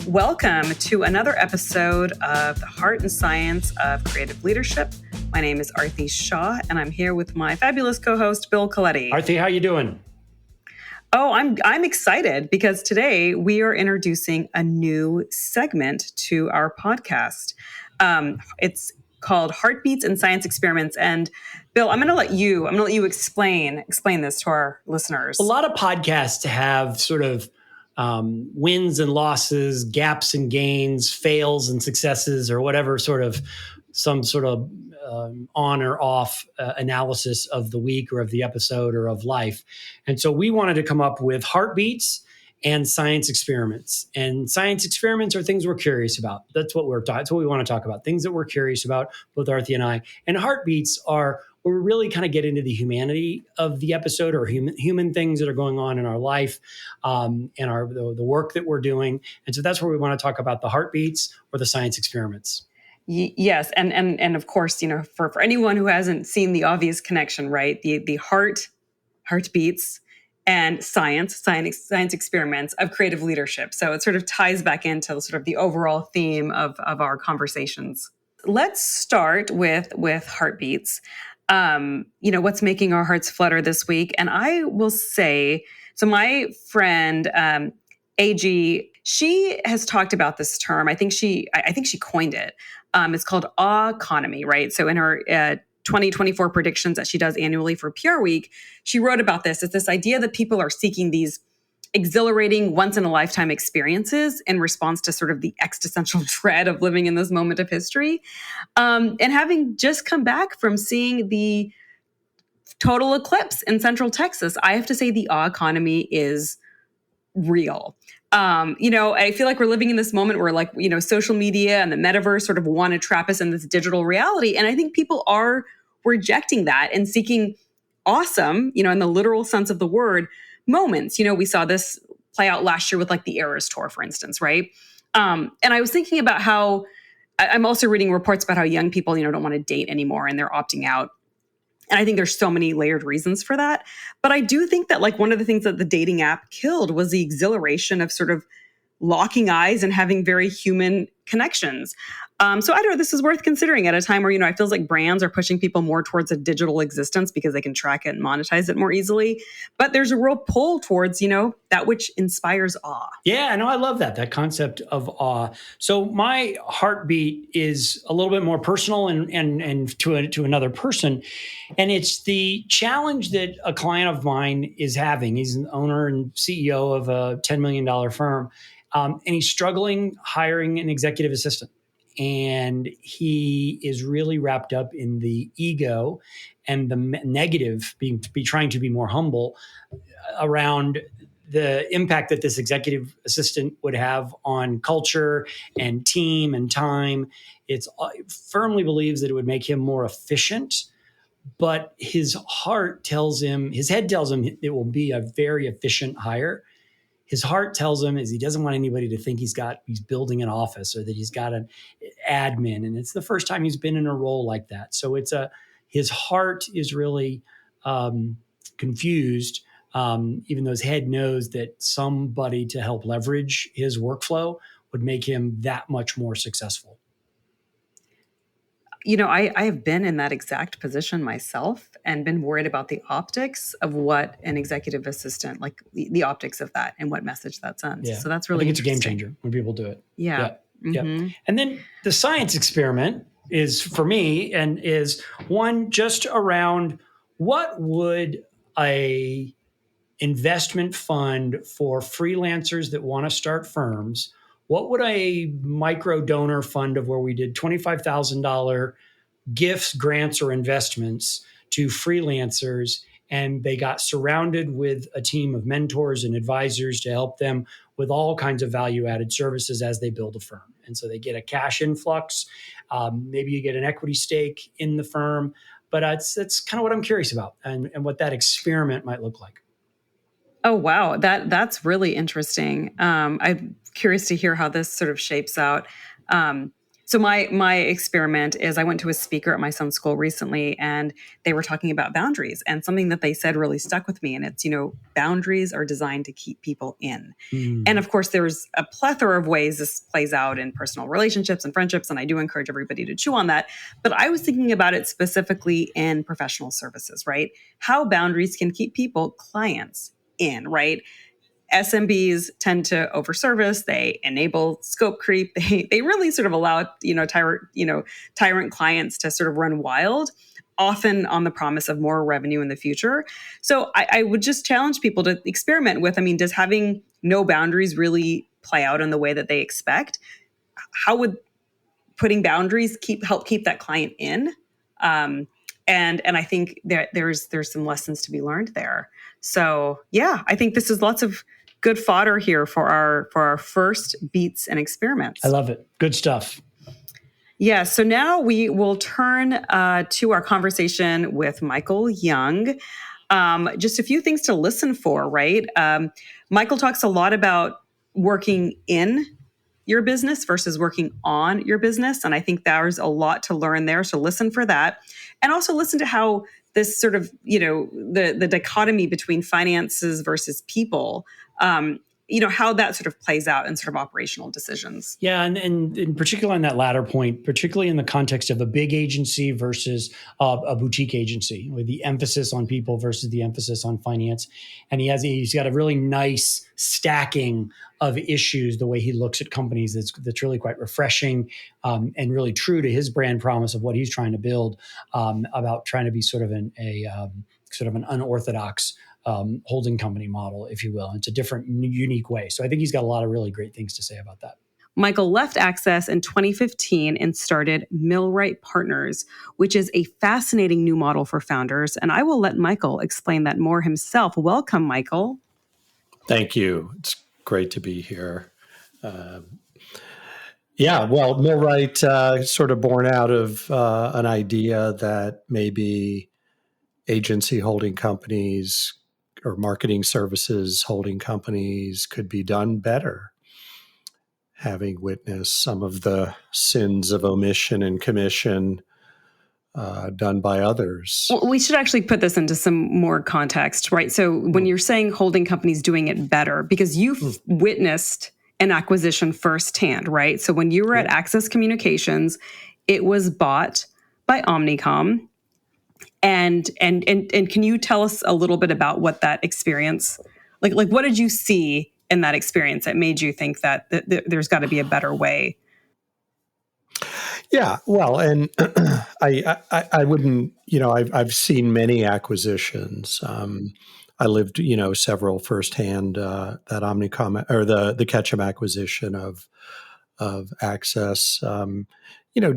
Welcome to another episode of The Heart and Science of Creative Leadership. My name is Aarti Shah, and I'm here with my fabulous co-host, Bill Coletti. Aarti, how you doing? Oh, I'm excited because today we are introducing a new segment to our podcast. It's called Heartbeats and Science Experiments. And Bill, I'm going to let you explain this to our listeners. A lot of podcasts have sort of wins and losses, gaps and gains, fails and successes, or whatever some sort of on or off analysis of the week or of the episode or of life. And so we wanted to come up with heartbeats and science experiments. And science experiments are things we're curious about. That's what we want to talk about. Things that we're curious about, both Aarti and I. And heartbeats are where we really kind of get into the humanity of the episode, or human things that are going on in our life, and the work that we're doing. And so that's where we want to talk about the heartbeats or the science experiments. Yes, and of course, for anyone who hasn't seen the obvious connection, right? The heartbeats and science experiments of creative leadership. So it sort of ties back into sort of the overall theme of our conversations. Let's start with heartbeats. What's making our hearts flutter this week? And I will say, so my friend AG, she has talked about this term. I think she coined it. It's called awe-economy, right? So in her 2024 predictions that she does annually for PR Week, she wrote about this. It's this idea that people are seeking these exhilarating, once-in-a-lifetime experiences in response to sort of the existential dread of living in this moment of history. And having just come back from seeing the total eclipse in Central Texas, I have to say the awe-economy is real. I feel like we're living in this moment where social media and the metaverse sort of want to trap us in this digital reality. And I think people are rejecting that and seeking awesome, in the literal sense of the word, moments. We saw this play out last year with the Eras Tour, for instance, right? And I was thinking about how I'm also reading reports about how young people, don't want to date anymore and they're opting out. And I think there's so many layered reasons for that. But I do think that one of the things that the dating app killed was the exhilaration of sort of locking eyes and having very human connections. So I don't know, this is worth considering at a time where, it feels like brands are pushing people more towards a digital existence because they can track it and monetize it more easily. But there's a real pull towards, that which inspires awe. Yeah, no, I love that concept of awe. So my heartbeat is a little bit more personal and to another person. And it's the challenge that a client of mine is having. He's an owner and CEO of a $10 million firm. And he's struggling hiring an executive assistant. And he is really wrapped up in the ego and the negative, trying to be more humble around the impact that this executive assistant would have on culture and team and time. It firmly believes that it would make him more efficient, but his head tells him it will be a very efficient hire. His heart tells him is he doesn't want anybody to think he's building an office or that he's got an admin. And it's the first time he's been in a role like that. So his heart is really confused, even though his head knows that somebody to help leverage his workflow would make him that much more successful. I have been in that exact position myself and been worried about the optics of what an executive assistant, the optics of that and what message that sends. Yeah. So that's really I think it's a game changer when people do it. Yeah. Mm-hmm. Yeah. And then the science experiment is for me and is one just around what would a investment fund for freelancers that want to start firms, what would a micro donor fund of where we did $25,000 gifts, grants, or investments to freelancers, and they got surrounded with a team of mentors and advisors to help them with all kinds of value-added services as they build a firm. And so they get a cash influx. Maybe you get an equity stake in the firm. But that's kind of what I'm curious about and what that experiment might look like. Oh, wow. That's really interesting. I'm curious to hear how this sort of shapes out. So my experiment is I went to a speaker at my son's school recently, and they were talking about boundaries, and something that they said really stuck with me. And it's, boundaries are designed to keep people in. And of course, there's a plethora of ways this plays out in personal relationships and friendships, and I do encourage everybody to chew on that. But I was thinking about it specifically in professional services, right? How boundaries can keep people, clients, in, right? SMBs tend to overservice. They enable scope creep. They really sort of allow tyrant clients to sort of run wild, often on the promise of more revenue in the future. So I would just challenge people to experiment with. I mean, does having no boundaries really play out in the way that they expect? How would putting boundaries help keep that client in? And I think that there's some lessons to be learned there. So yeah, I think this is lots of good fodder here for our first beats and experiments. I love it. Good stuff. Yeah. So now we will turn to our conversation with Michael Young. Just a few things to listen for, right? Michael talks a lot about working in your business versus working on your business. And I think there's a lot to learn there. So listen for that. And also listen to how this sort of, the dichotomy between finances versus people, how that sort of plays out in sort of operational decisions. Yeah, and in particular on that latter point, particularly in the context of a big agency versus a boutique agency, with the emphasis on people versus the emphasis on finance. And he's got a really nice stacking of issues, the way he looks at companies that's really quite refreshing, and really true to his brand promise of what he's trying to build, about trying to be sort of an unorthodox holding company model, if you will. It's a different, unique way. So I think he's got a lot of really great things to say about that. Michael left Access in 2015 and started Millwright Partners, which is a fascinating new model for founders. And I will let Michael explain that more himself. Welcome, Michael. Thank you. It's great to be here. Millwright sort of born out of an idea that maybe agency holding companies or marketing services holding companies could be done better, having witnessed some of the sins of omission and commission done by others. Well, we should actually put this into some more context, right? So when you're saying holding companies doing it better, because you've witnessed an acquisition firsthand, right? So when you were at Access Communications, it was bought by Omnicom. And can you tell us a little bit about what that experience, like what did you see in that experience that made you think that there's got to be a better way? Yeah, well, and I wouldn't, I've seen many acquisitions. I lived, several firsthand, that Omnicom or the Ketchum acquisition of Access.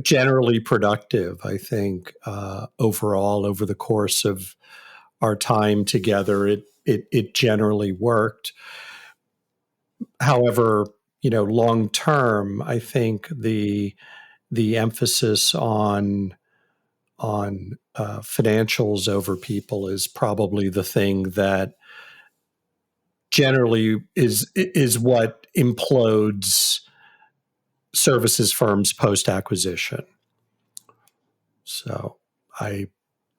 Generally productive, I think, overall over the course of our time together, it generally worked. However, long term, I think the emphasis on financials over people is probably the thing that generally is what implodes services firms post-acquisition. So I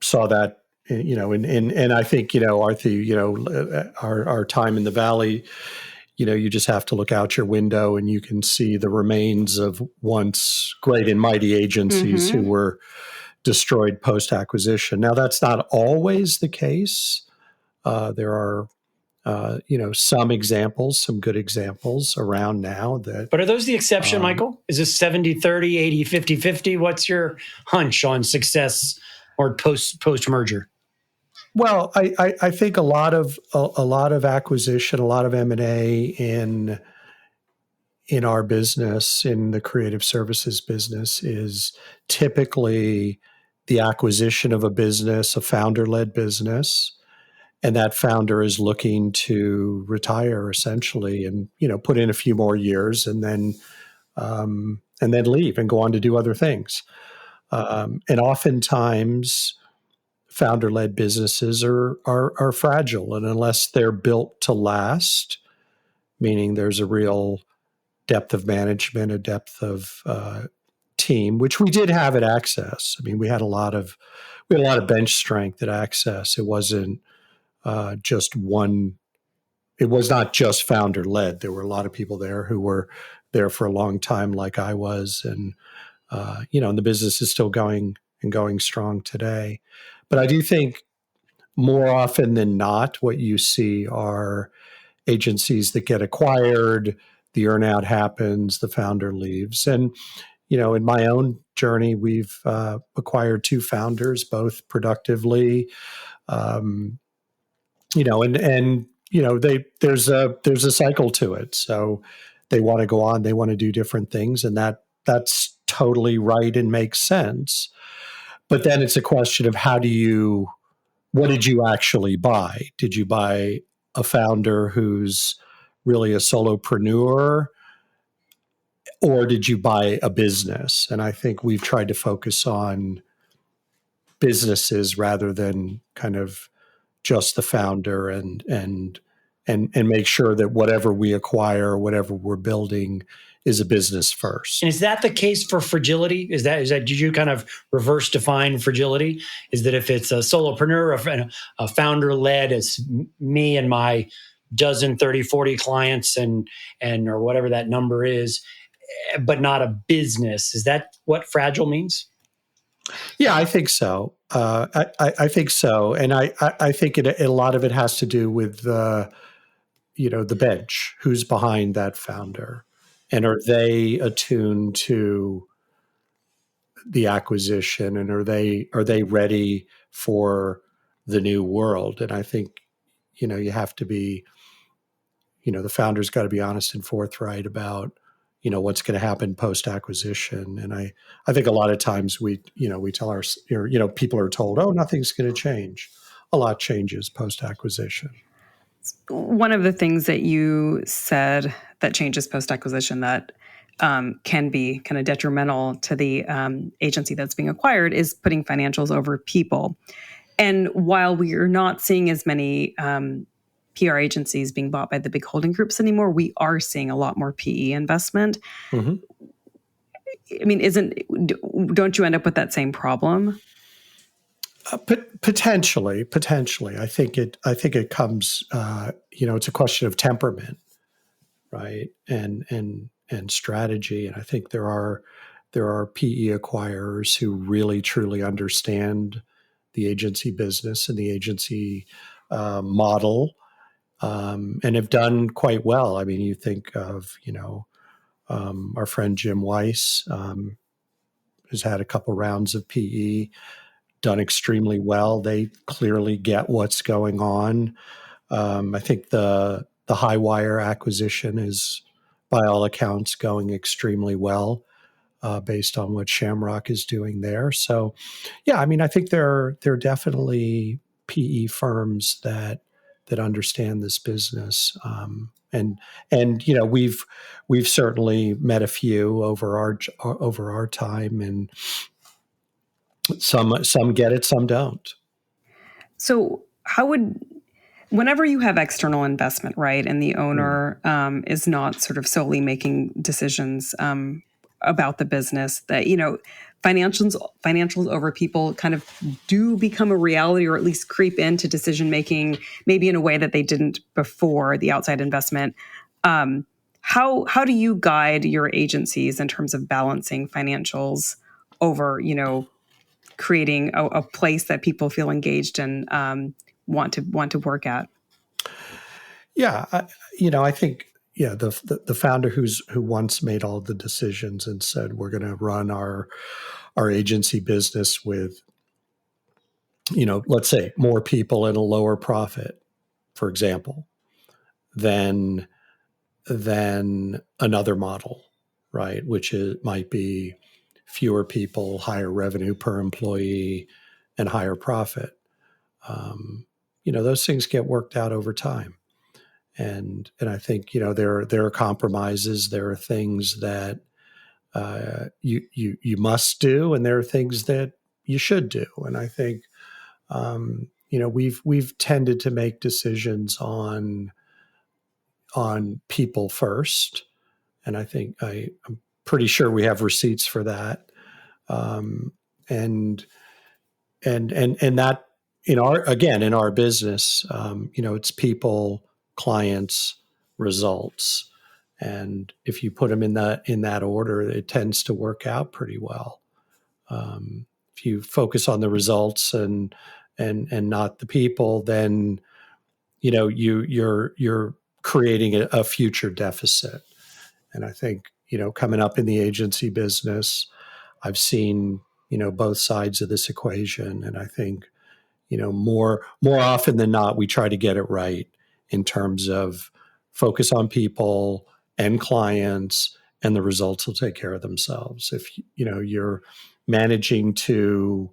saw that, and I think, Aarti, our time in the Valley, you just have to look out your window and you can see the remains of once great and mighty agencies who were destroyed post-acquisition. Now, that's not always the case. There are some examples, some good examples around now that. But are those the exception, Michael? Is this 70-30, 80-50, 50? What's your hunch on success or post-merger? Well, I think a lot of acquisition, a lot of M&A in our business, in the creative services business, is typically the acquisition of a business, a founder-led business. And that founder is looking to retire essentially, and put in a few more years, and then leave and go on to do other things. And oftentimes, founder-led businesses are fragile, and unless they're built to last, meaning there's a real depth of management, a depth of team, which we did have at Access. I mean, we had a lot of bench strength at Access. It wasn't just one. It was not just founder led. There were a lot of people there who were there for a long time, like I was, and and the business is still going and going strong today. But I do think more often than not, what you see are agencies that get acquired, the earnout happens, the founder leaves. And, in my own journey, we've acquired two founders, both productively, um, there's a cycle to it. So they want to go on, they want to do different things, and that's totally right and makes sense. But then it's a question of what did you actually buy? Did you buy a founder who's really a solopreneur, or did you buy a business? And I think we've tried to focus on businesses rather than kind of just the founder, and make sure that whatever we acquire, whatever we're building, is a business first. And is that the case for fragility? Is that did you kind of reverse define fragility? Is that if it's a solopreneur, a founder led, as me and my dozen, 30, 40 clients and or whatever that number is, but not a business, is that what fragile means? Yeah, I think so. I think so, and I think a lot of it has to do with the bench, who's behind that founder, and are they attuned to the acquisition, and are they ready for the new world? And I think you have to be, the founder's got to be honest and forthright about what's going to happen post acquisition. And I think a lot of times we tell people are told, oh, nothing's going to change. A lot changes post acquisition. One of the things that you said that changes post acquisition that can be kind of detrimental to the agency that's being acquired is putting financials over people. And while we are not seeing as many PR agencies being bought by the big holding groups anymore, we are seeing a lot more PE investment. Mm-hmm. I mean, don't you end up with that same problem? Potentially. I think it comes. It's a question of temperament, right? And strategy. And I think there are PE acquirers who really truly understand the agency business and the agency model, and have done quite well. I mean, you think of our friend Jim Weiss, who's had a couple rounds of PE. Done extremely well. They clearly get what's going on. I think the Highwire acquisition is, by all accounts, going extremely well, based on what Shamrock is doing there. So, yeah, I mean, I think there are definitely PE firms that understand this business, and we've certainly met a few over our time, and some get it, some don't. So whenever you have external investment, right, and the owner is not sort of solely making decisions about the business, that financials over people kind of do become a reality, or at least creep into decision making, maybe in a way that they didn't before the outside investment. How do you guide your agencies in terms of balancing financials over creating a place that people feel engaged and want to work at? Yeah, I think the founder who once made all the decisions and said we're going to run our agency business with let's say more people and a lower profit, for example, than another model, right? Which might be fewer people, higher revenue per employee, and higher profit. Those things get worked out over time. And I think there are compromises. There are things that you must do, and there are things that you should do. And I think we've tended to make decisions on people first, and I think I'm pretty sure we have receipts for that. and that in our business, it's people, clients, results, and if you put them in that order, it tends to work out pretty well. If you focus on the results and not the people, then you're creating a future deficit. And I think coming up in the agency business, I've seen both sides of this equation, and I think more often than not we try to get it right in terms of focus on people and clients, and the results will take care of themselves. If you're managing to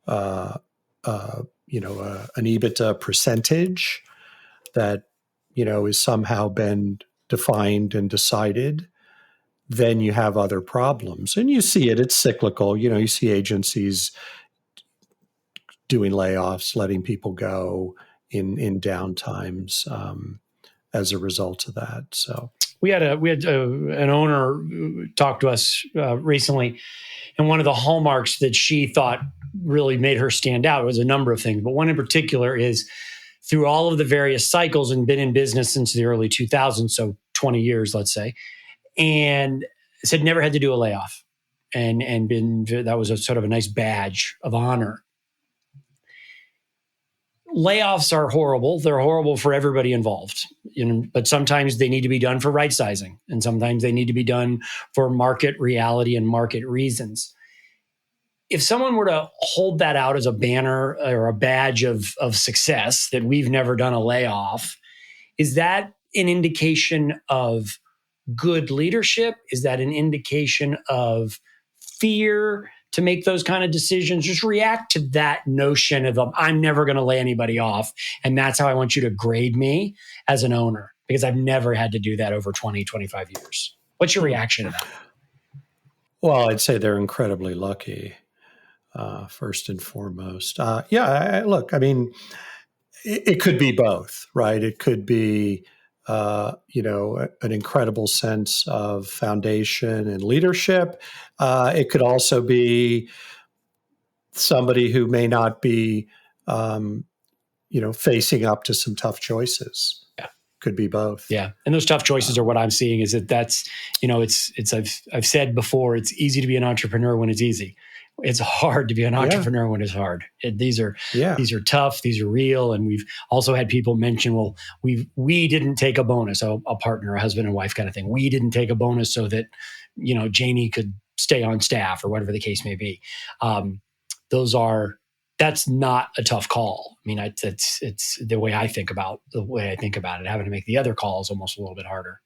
an EBITDA percentage that is somehow been defined and decided, then you have other problems. And you see it, it's cyclical. You see agencies doing layoffs, letting people go in downtimes as a result of that. So we had an owner talk to us recently, and one of the hallmarks that she thought really made her stand out was a number of things, but one in particular is through all of the various cycles, and been in business since the early 2000s, so 20 years, let's say, and said never had to do a layoff, and that was a sort of a nice badge of honor. Layoffs are horrible. They're horrible for everybody involved, but sometimes they need to be done for right sizing, and sometimes they need to be done for market reality and market reasons. If someone were to hold that out as a banner or a badge of success, that we've never done a layoff, is that an indication of good leadership? Is that an indication of fear to make those kind of decisions? Just react to that notion of I'm never going to lay anybody off, and that's how I want you to grade me as an owner, because I've never had to do that over 20, 25 years. What's your reaction to that? Well, I'd say they're incredibly lucky, first and foremost. Look, I mean, it could be both, right? It could be an incredible sense of foundation and leadership. It could also be somebody who may not be, facing up to some tough choices. Yeah. Could be both. Yeah. And those tough choices are what I'm seeing is that's, I've said before, it's easy to be an entrepreneur when it's easy. It's hard to be an entrepreneur when it's hard. These are tough. These are real. And we've also had people mention, well, we didn't take a bonus, a partner, a husband and wife kind of thing. We didn't take a bonus so that, Janie could stay on staff or whatever the case may be. That's not a tough call. I mean, it's the way I think about it. Having to make the other calls almost a little bit harder.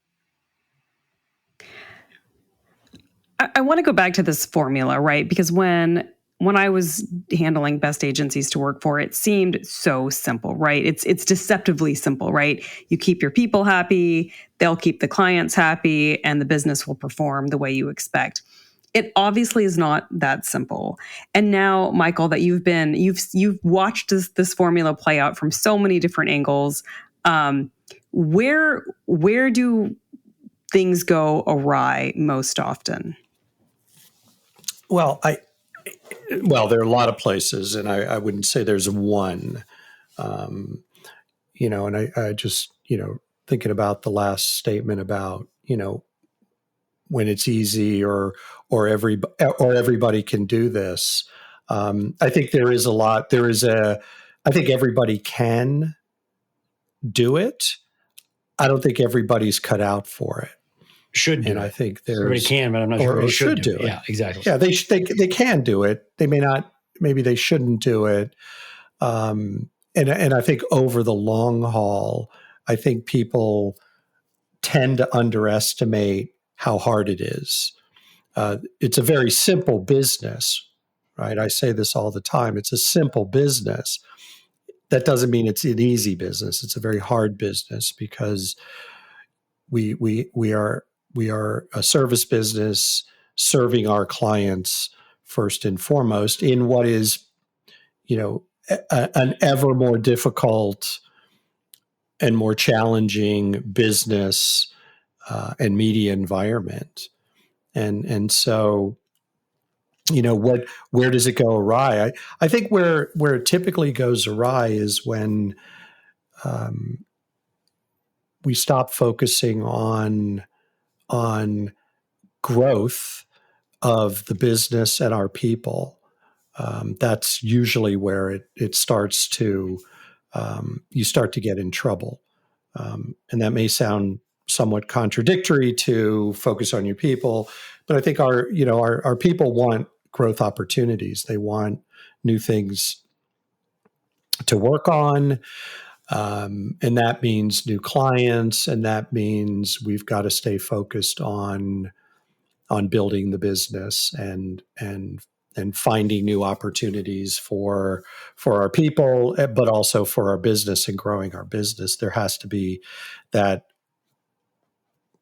I want to go back to this formula, right? Because when I was handling best agencies to work for, it seemed so simple, right? It's deceptively simple, right? You keep your people happy, they'll keep the clients happy, and the business will perform the way you expect. It obviously is not that simple. And now, Michael, that you've watched this formula play out from so many different angles. Where do things go awry most often? Well, there are a lot of places, and I wouldn't say there's one. And I just thinking about the last statement about when it's easy or everybody can do this. I think there is a lot. I think everybody can do it. I don't think everybody's cut out for it. Should do and it. I think everybody can, but I'm not sure they should do it. Yeah, exactly. Yeah, they can do it. They may not. Maybe they shouldn't do it. And I think over the long haul, I think people tend to underestimate how hard it is. It's a very simple business, right? I say this all the time. It's a simple business. That doesn't mean it's an easy business. It's a very hard business because we are a service business serving our clients first and foremost in what is, an ever more difficult and more challenging business and media environment. And so where does it go awry? I think where it typically goes awry is when we stop focusing on growth of the business and our people. That's usually where it starts to you start to get in trouble, and that may sound somewhat contradictory to focus on your people, but I think our people want growth opportunities. They want new things to work on. And that means new clients, and that means we've got to stay focused on building the business and finding new opportunities for our people, but also for our business and growing our business. There has to be that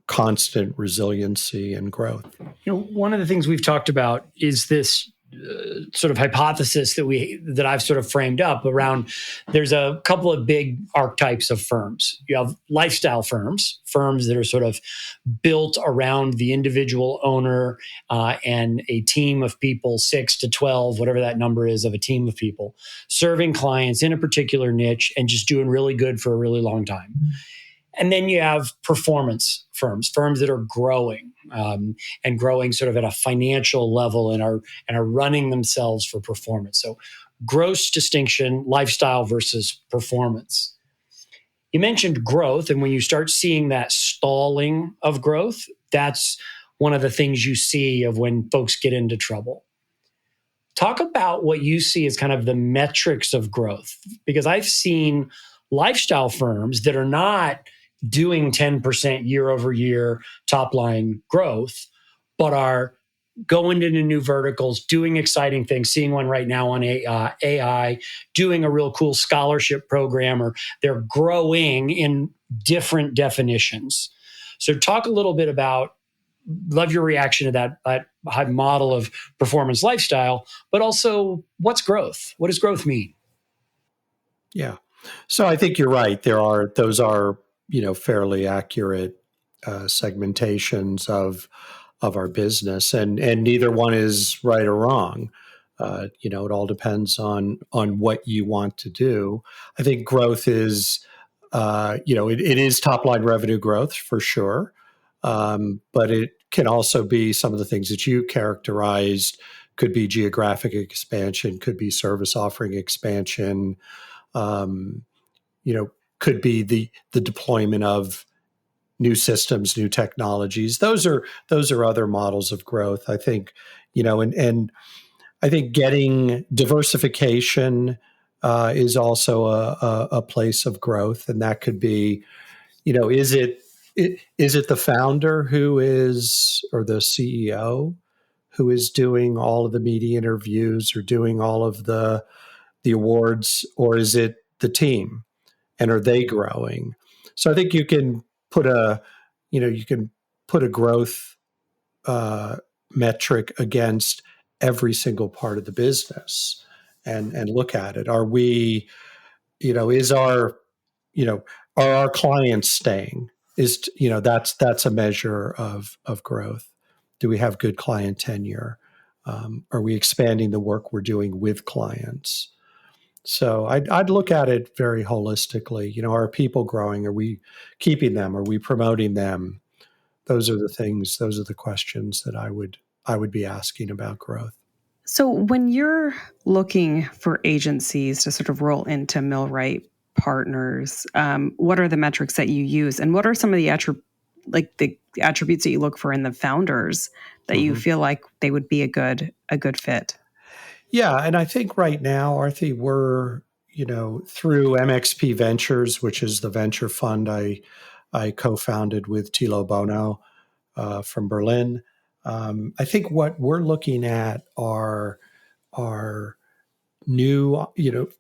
constant resiliency and growth. One of the things we've talked about is this sort of hypothesis that I've sort of framed up around. There's a couple of big archetypes of firms. You have lifestyle firms that are sort of built around the individual owner and a team of people, 6 to 12, whatever that number is of a team of people, serving clients in a particular niche and just doing really good for a really long time. And then you have performance firms that are growing and growing sort of at a financial level and are running themselves for performance. So gross distinction, lifestyle versus performance. You mentioned growth, and when you start seeing that stalling of growth, that's one of the things you see of when folks get into trouble. Talk about what you see as kind of the metrics of growth, because I've seen lifestyle firms that are not doing 10% year over year top line growth, but are going into new verticals, doing exciting things, seeing one right now on AI, doing a real cool scholarship program, or they're growing in different definitions. So talk a little bit about, love your reaction to that high model of performance lifestyle, but also what's growth? What does growth mean? Yeah. So I think you're right. Those are fairly accurate segmentations of our business, and neither one is right or wrong. It all depends on what you want to do. I think growth is, it is top line revenue growth for sure, but it can also be some of the things that you characterized. Could be geographic expansion, could be service offering expansion. Could be the deployment of new systems, new technologies. Those are other models of growth. I think, and I think getting diversification is also a place of growth, and that could be, is it the founder who is, or the CEO who is doing all of the media interviews or doing all of the awards, or is it the team? And are they growing? So I think you can put a growth metric against every single part of the business and look at it. Are we, are our clients staying? That's a measure of growth. Do we have good client tenure? Are we expanding the work we're doing with clients? So I'd look at it very holistically. Are people growing? Are we keeping them? Are we promoting them? Those are the things. Those are the questions that I would be asking about growth. So when you're looking for agencies to sort of roll into Millwright partners, what are the metrics that you use, and what are some of the attributes that you look for in the founders that you feel like they would be a good fit? Yeah, and I think right now, Aarti, we're through MXP Ventures, which is the venture fund I co-founded with Thilo Bono from Berlin. I think what we're looking at are new,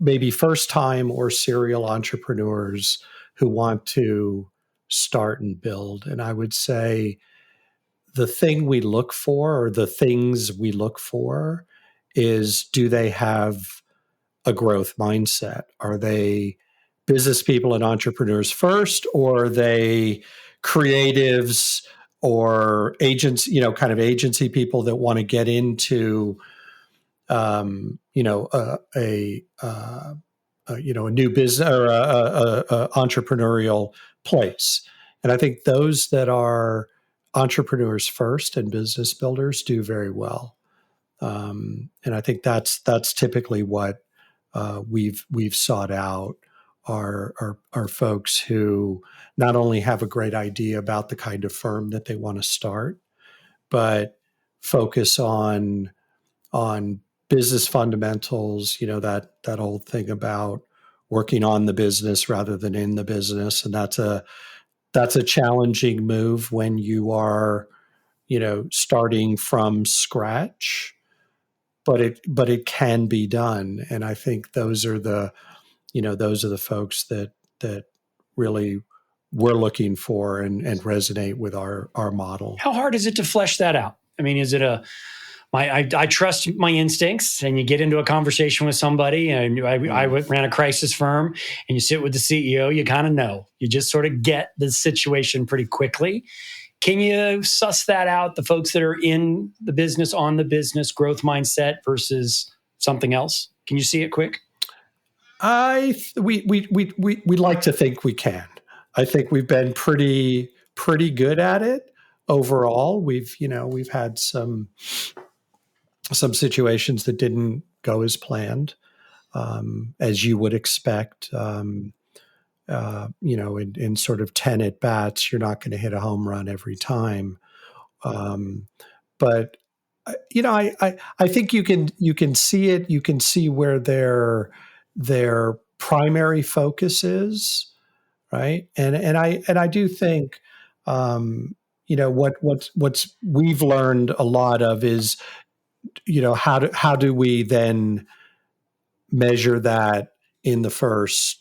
maybe first time or serial entrepreneurs who want to start and build. And I would say the thing we look for, or the things we look for, is, do they have a growth mindset? Are they business people and entrepreneurs first, or are they creatives or agents, kind of agency people that want to get into a new business or a entrepreneurial place. And I think those that are entrepreneurs first and business builders do very well. And I think that's typically what we've sought out are folks who not only have a great idea about the kind of firm that they want to start, but focus on business fundamentals. That old thing about working on the business rather than in the business, and that's a challenging move when you are starting from scratch, but it can be done. And I think those are the folks that really we're looking for and resonate with our model. How hard is it to flesh that out? I mean, is it I trust my instincts, and you get into a conversation with somebody, and I ran a crisis firm, and you sit with the CEO, you kind of know. You just sort of get the situation pretty quickly. Can you suss that out, the folks that are in the business, on the business, growth mindset versus something else? Can you see it quick? We like to think we can. I think we've been pretty good at it overall. We've had some situations that didn't go as planned, as you would expect. In sort of 10 at bats, you're not going to hit a home run every time. But I think you can see it. You can see where their primary focus is, right? And I do think what's we've learned a lot of is how do we then measure that in the first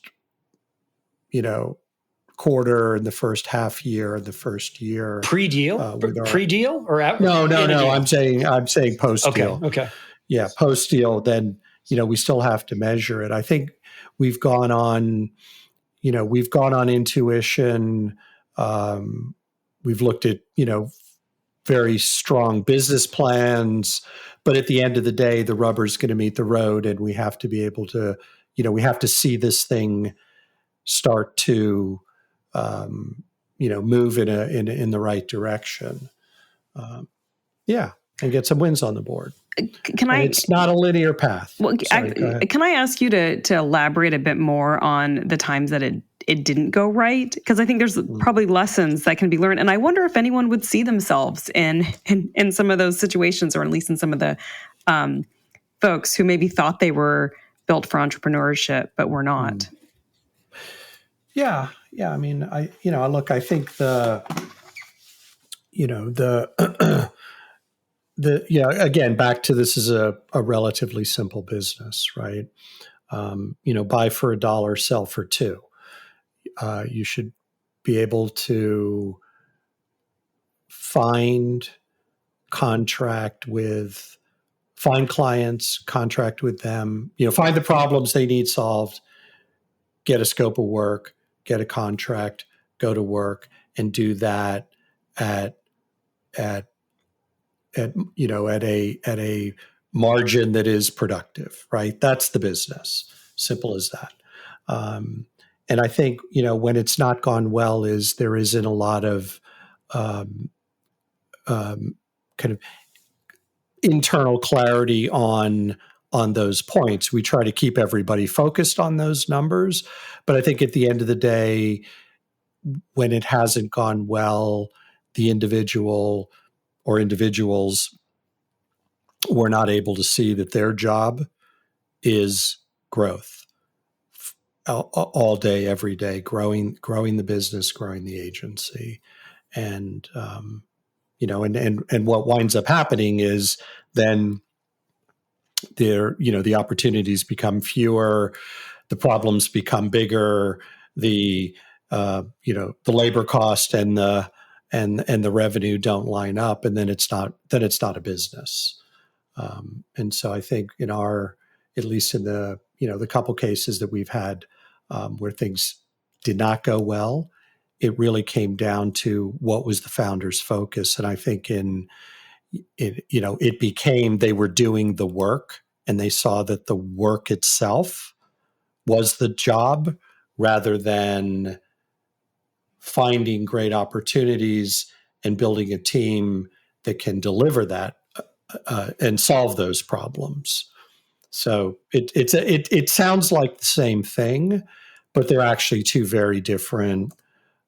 quarter, in the first half year, in the first year. Pre-deal? Pre-deal or No. I'm saying post-deal. Okay. Yeah, post-deal. Then we still have to measure it. I think we've gone on intuition. We've looked at very strong business plans, but at the end of the day, the rubber's going to meet the road, and we have to be able to we have to see this thing start to move in the right direction. And get some wins on the board. It's not a linear path. Well, can I ask you to elaborate a bit more on the times that it didn't go right? Because I think there's probably lessons that can be learned, and I wonder if anyone would see themselves in some of those situations, or at least in some of the folks who maybe thought they were built for entrepreneurship but were not. Yeah. I mean, I think again, back to this is a relatively simple business, right? Buy for $1, sell for $2. You should be able to find clients, contract with them, find the problems they need solved, get a scope of work, get a contract, go to work, and do that at a margin that is productive, right? That's the business. Simple as that. And I think, when it's not gone well is there isn't a lot of kind of internal clarity on those points. We try to keep everybody focused on those numbers, but I think at the end of the day, when it hasn't gone well, the individual or individuals were not able to see that their job is growth all day, every day, growing the business, growing the agency. And, and what winds up happening is then the opportunities become fewer, the problems become bigger, the labor cost and the revenue don't line up, and then it's not a business. And so I think at least in the couple cases that we've had where things did not go well, it really came down to what was the founder's focus. And I think it became they were doing the work and they saw that the work itself was the job rather than finding great opportunities and building a team that can deliver that and solve those problems. So it sounds like the same thing, but they're actually two very different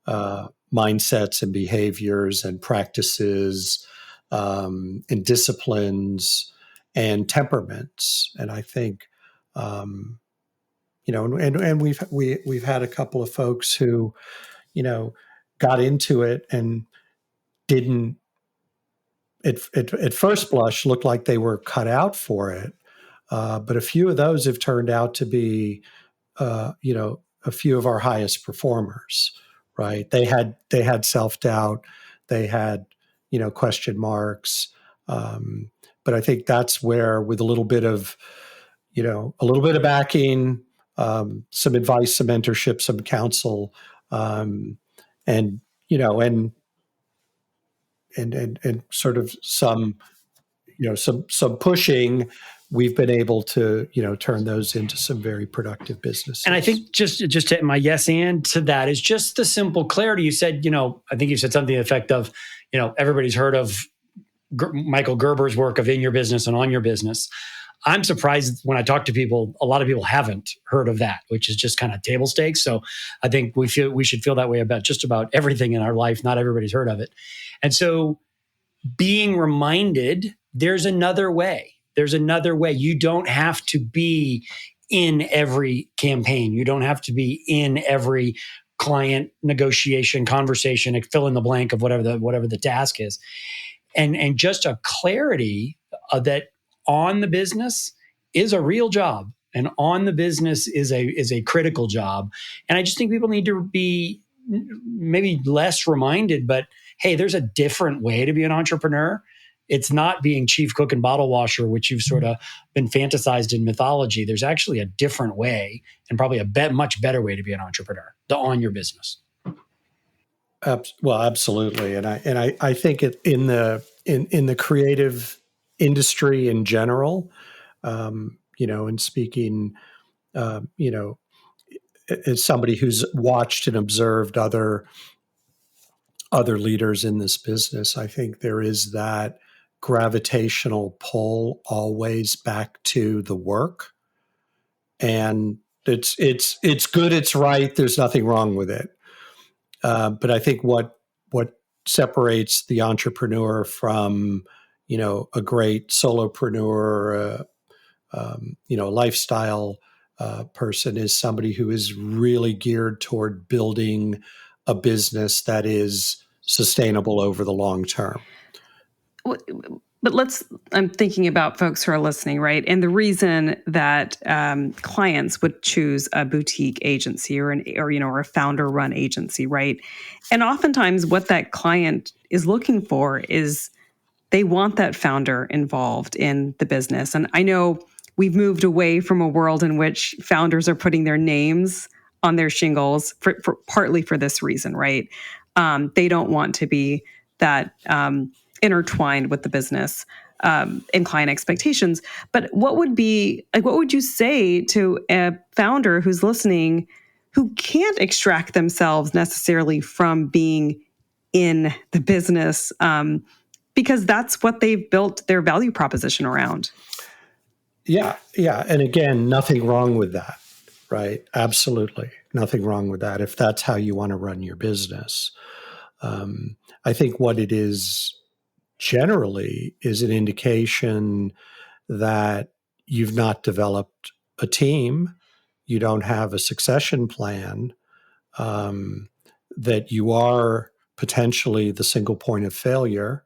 mindsets and behaviors and practices and disciplines and temperaments. And I think, and we've had a couple of folks who, got into it and didn't at first blush looked like they were cut out for it. But a few of those have turned out to be, a few of our highest performers, right? They had self-doubt, they had, question marks. But I think that's where, with a little bit of backing, some advice, some mentorship, some counsel, and sort of some pushing, we've been able to turn those into some very productive businesses. And I think just to, my yes and to that is just the simple clarity. You said, I think you said something to the effect of, everybody's heard of Michael Gerber's work of In Your Business and On Your Business. I'm surprised when I talk to people, a lot of people haven't heard of that, which is just kind of table stakes. So I think we should feel that way about just about everything in our life. Not everybody's heard of it. And so being reminded there's another way. There's another way. You don't have to be in every campaign. You don't have to be in every client negotiation, conversation, fill in the blank of whatever the task is. And just a clarity that on the business is a real job, and on the business is a critical job. And I just think people need to be maybe less reminded, but hey, there's a different way to be an entrepreneur. It's not being chief cook and bottle washer, which you've sort of been fantasized in mythology. There's actually a different way, and probably a much better way to be an entrepreneur, on your business. Well, absolutely, and I think in the creative industry in general, and speaking, as somebody who's watched and observed other leaders in this business, I think there is that gravitational pull always back to the work, and it's good, it's right. There's nothing wrong with it. But I think what separates the entrepreneur from, a great solopreneur, lifestyle person is somebody who is really geared toward building a business that is sustainable over the long term. But I'm thinking about folks who are listening, right? And the reason that clients would choose a boutique agency or a founder-run agency, right? And oftentimes what that client is looking for is they want that founder involved in the business. And I know we've moved away from a world in which founders are putting their names on their shingles for partly for this reason, right? They don't want to be that intertwined with the business and client expectations. But what would you say to a founder who's listening who can't extract themselves necessarily from being in the business because that's what they've built their value proposition around? Yeah. And again, nothing wrong with that, right? Absolutely. Nothing wrong with that if that's how you want to run your business. I think what it is generally is an indication that you've not developed a team, you don't have a succession plan, that you are potentially the single point of failure.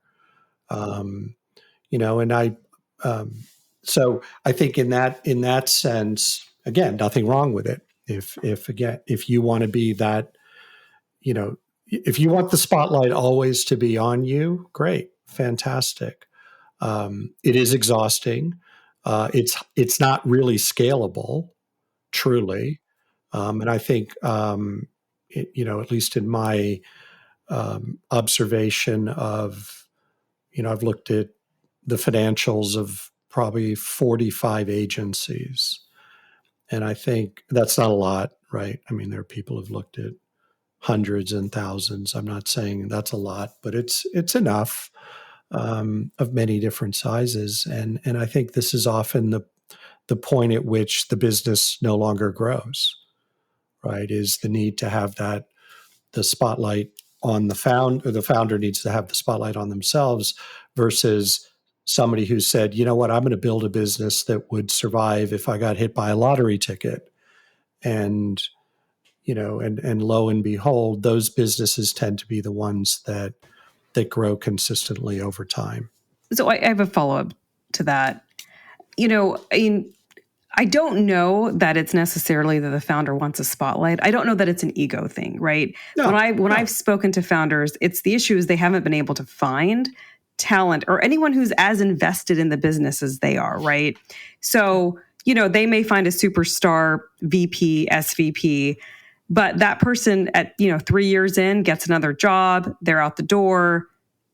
So I think in that sense, again, nothing wrong with it. If you want to be that, if you want the spotlight always to be on you, great, fantastic. It is exhausting. It's not really scalable, truly. And I think, at least in my observation of, I've looked at the financials of probably 45 agencies. And I think that's not a lot, right? I mean, there are people who've looked at hundreds and thousands. I'm not saying that's a lot, but it's enough of many different sizes. And I think this is often the point at which the business no longer grows, right? Is the need to have the spotlight on the founder needs to have the spotlight on themselves versus somebody who said, you know what, I'm going to build a business that would survive if I got hit by a lottery ticket. And, and lo and behold, those businesses tend to be the ones that grow consistently over time. So I have a follow-up to that. I don't know that it's necessarily that the founder wants a spotlight. I don't know that it's an ego thing, right? No, when I've spoken to founders, it's the issue is they haven't been able to find talent or anyone who's as invested in the business as they are, right? So, they may find a superstar VP, SVP, but that person at, 3 years in gets another job, they're out the door,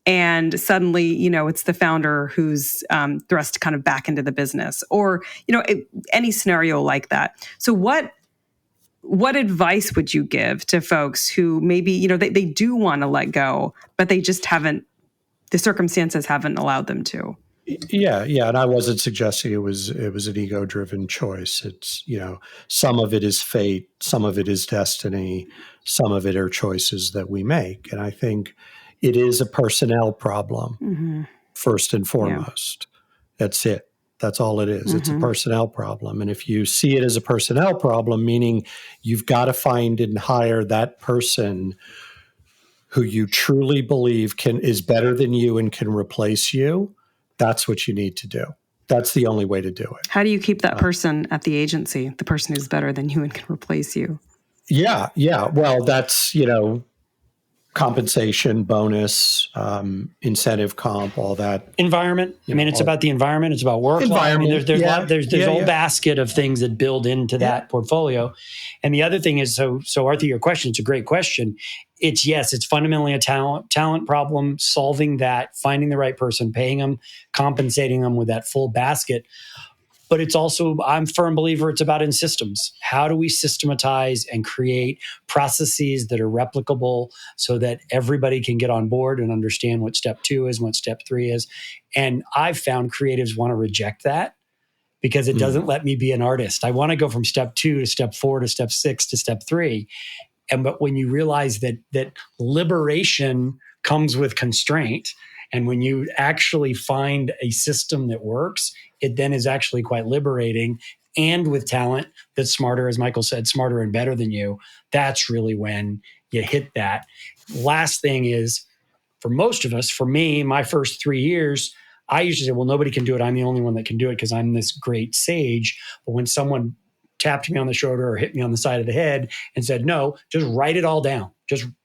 and suddenly, it's the founder who's thrust kind of back into the business, or any scenario like that. So, what advice would you give to folks who maybe they do want to let go, but they just haven't? The circumstances haven't allowed them to. Yeah, and I wasn't suggesting it was an ego-driven choice. It's some of it is fate, some of it is destiny, some of it are choices that we make, and I think it is a personnel problem first and foremost. Yeah. That's it. That's all it is. It's a personnel problem, and if you see it as a personnel problem, meaning you've got to find and hire that person who you truly believe is better than you and can replace you. That's what you need to do. That's the only way to do it. How do you keep that person at the agency, the person who's better than you and can replace you? Yeah. Well, that's, compensation, bonus, incentive comp, all that. Environment. It's about the environment. It's about work. Environment. There's a whole basket of things that build into that portfolio. And the other thing is, so Aarti, your question, it's a great question. It's fundamentally a talent problem, solving that, finding the right person, paying them, compensating them with that full basket. But it's also, I'm a firm believer, it's about in systems. How do we systematize and create processes that are replicable so that everybody can get on board and understand what step 2 is, what step 3 is? And I've found creatives want to reject that because it doesn't let me be an artist. I want to go from step 2 to step 4 to step 6 to step 3. But when you realize that liberation comes with constraint, and when you actually find a system that works, it then is actually quite liberating. And with talent that's smarter, as Michael said, smarter and better than you, that's really when you hit that. Last thing is, for most of us, for me, my first 3 years, I usually say, well, nobody can do it. I'm the only one that can do it because I'm this great sage. But when someone tapped me on the shoulder or hit me on the side of the head and said, no, just write it all down.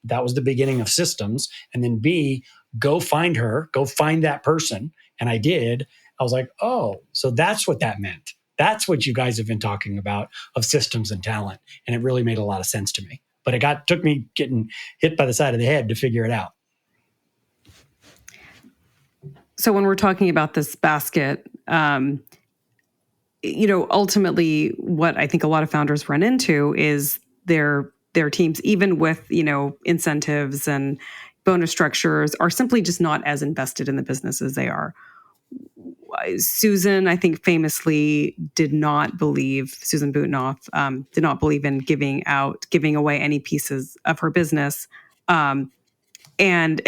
That was the beginning of systems. And then B, go find her, go find that person. And I did. I was like, oh, so that's what that meant. That's what you guys have been talking about of systems and talent. And it really made a lot of sense to me. But took me getting hit by the side of the head to figure it out. So when we're talking about this basket, ultimately what I think a lot of founders run into is their teams, even with, incentives and bonus structures, are simply just not as invested in the business as they are. Susan, I think famously Susan Butenoff, did not believe in giving away any pieces of her business. And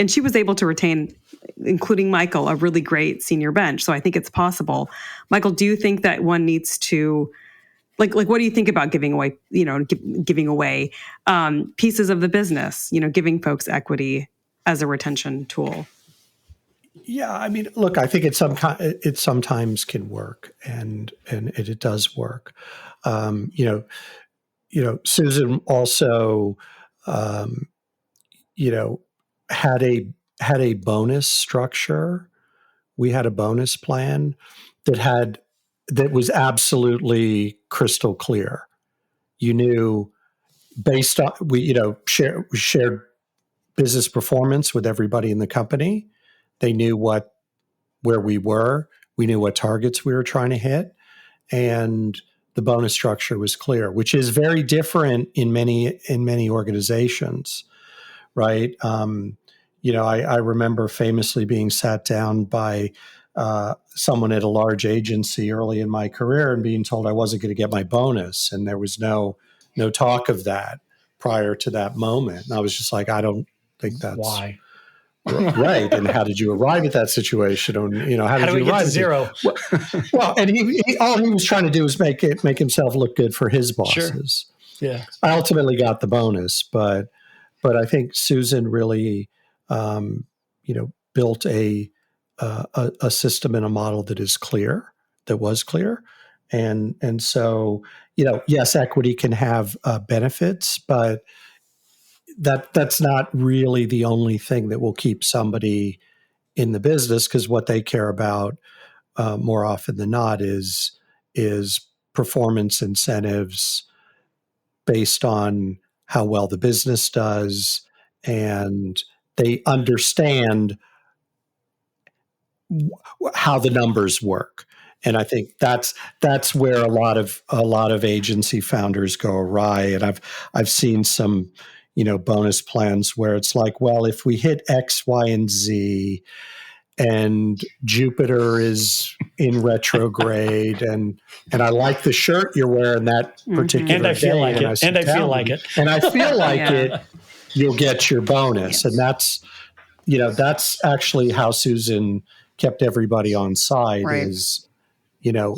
she was able to retain, including Michael, a really great senior bench. So I think it's possible. Michael, do you think that one needs to, like what do you think about giving away, giving away pieces of the business, giving folks equity as a retention tool? Yeah, look, I think it sometimes can work, and it does work. Susan also, had a bonus structure. We had a bonus plan that was absolutely crystal clear. You knew based on we shared business performance with everybody in the company. They knew where we were. We knew what targets we were trying to hit, and the bonus structure was clear, which is very different in many organizations, right? I remember famously being sat down by someone at a large agency early in my career and being told I wasn't going to get my bonus, and there was no talk of that prior to that moment. And I was just like, I don't think that's why. Right. And how did you arrive at that situation? And how did do we you get arrive to at zero? Well, and all he was trying to do was make himself look good for his bosses. Sure. Yeah. I ultimately got the bonus, but I think Susan really, built a system and a model that was clear, and so yes, equity can have benefits, but that's not really the only thing that will keep somebody in the business, because what they care about more often than not is performance incentives based on how well the business does, and they understand how the numbers work. And I think that's where a lot of agency founders go awry. And I've seen some bonus plans where it's like, well, if we hit X, Y, and Z, and Jupiter is in retrograde, and I like the shirt you're wearing that particular and I feel day, like it, and I feel like it, and I feel like it, you'll get your bonus. Yes. And that's actually how Susan kept everybody on side. Right. Is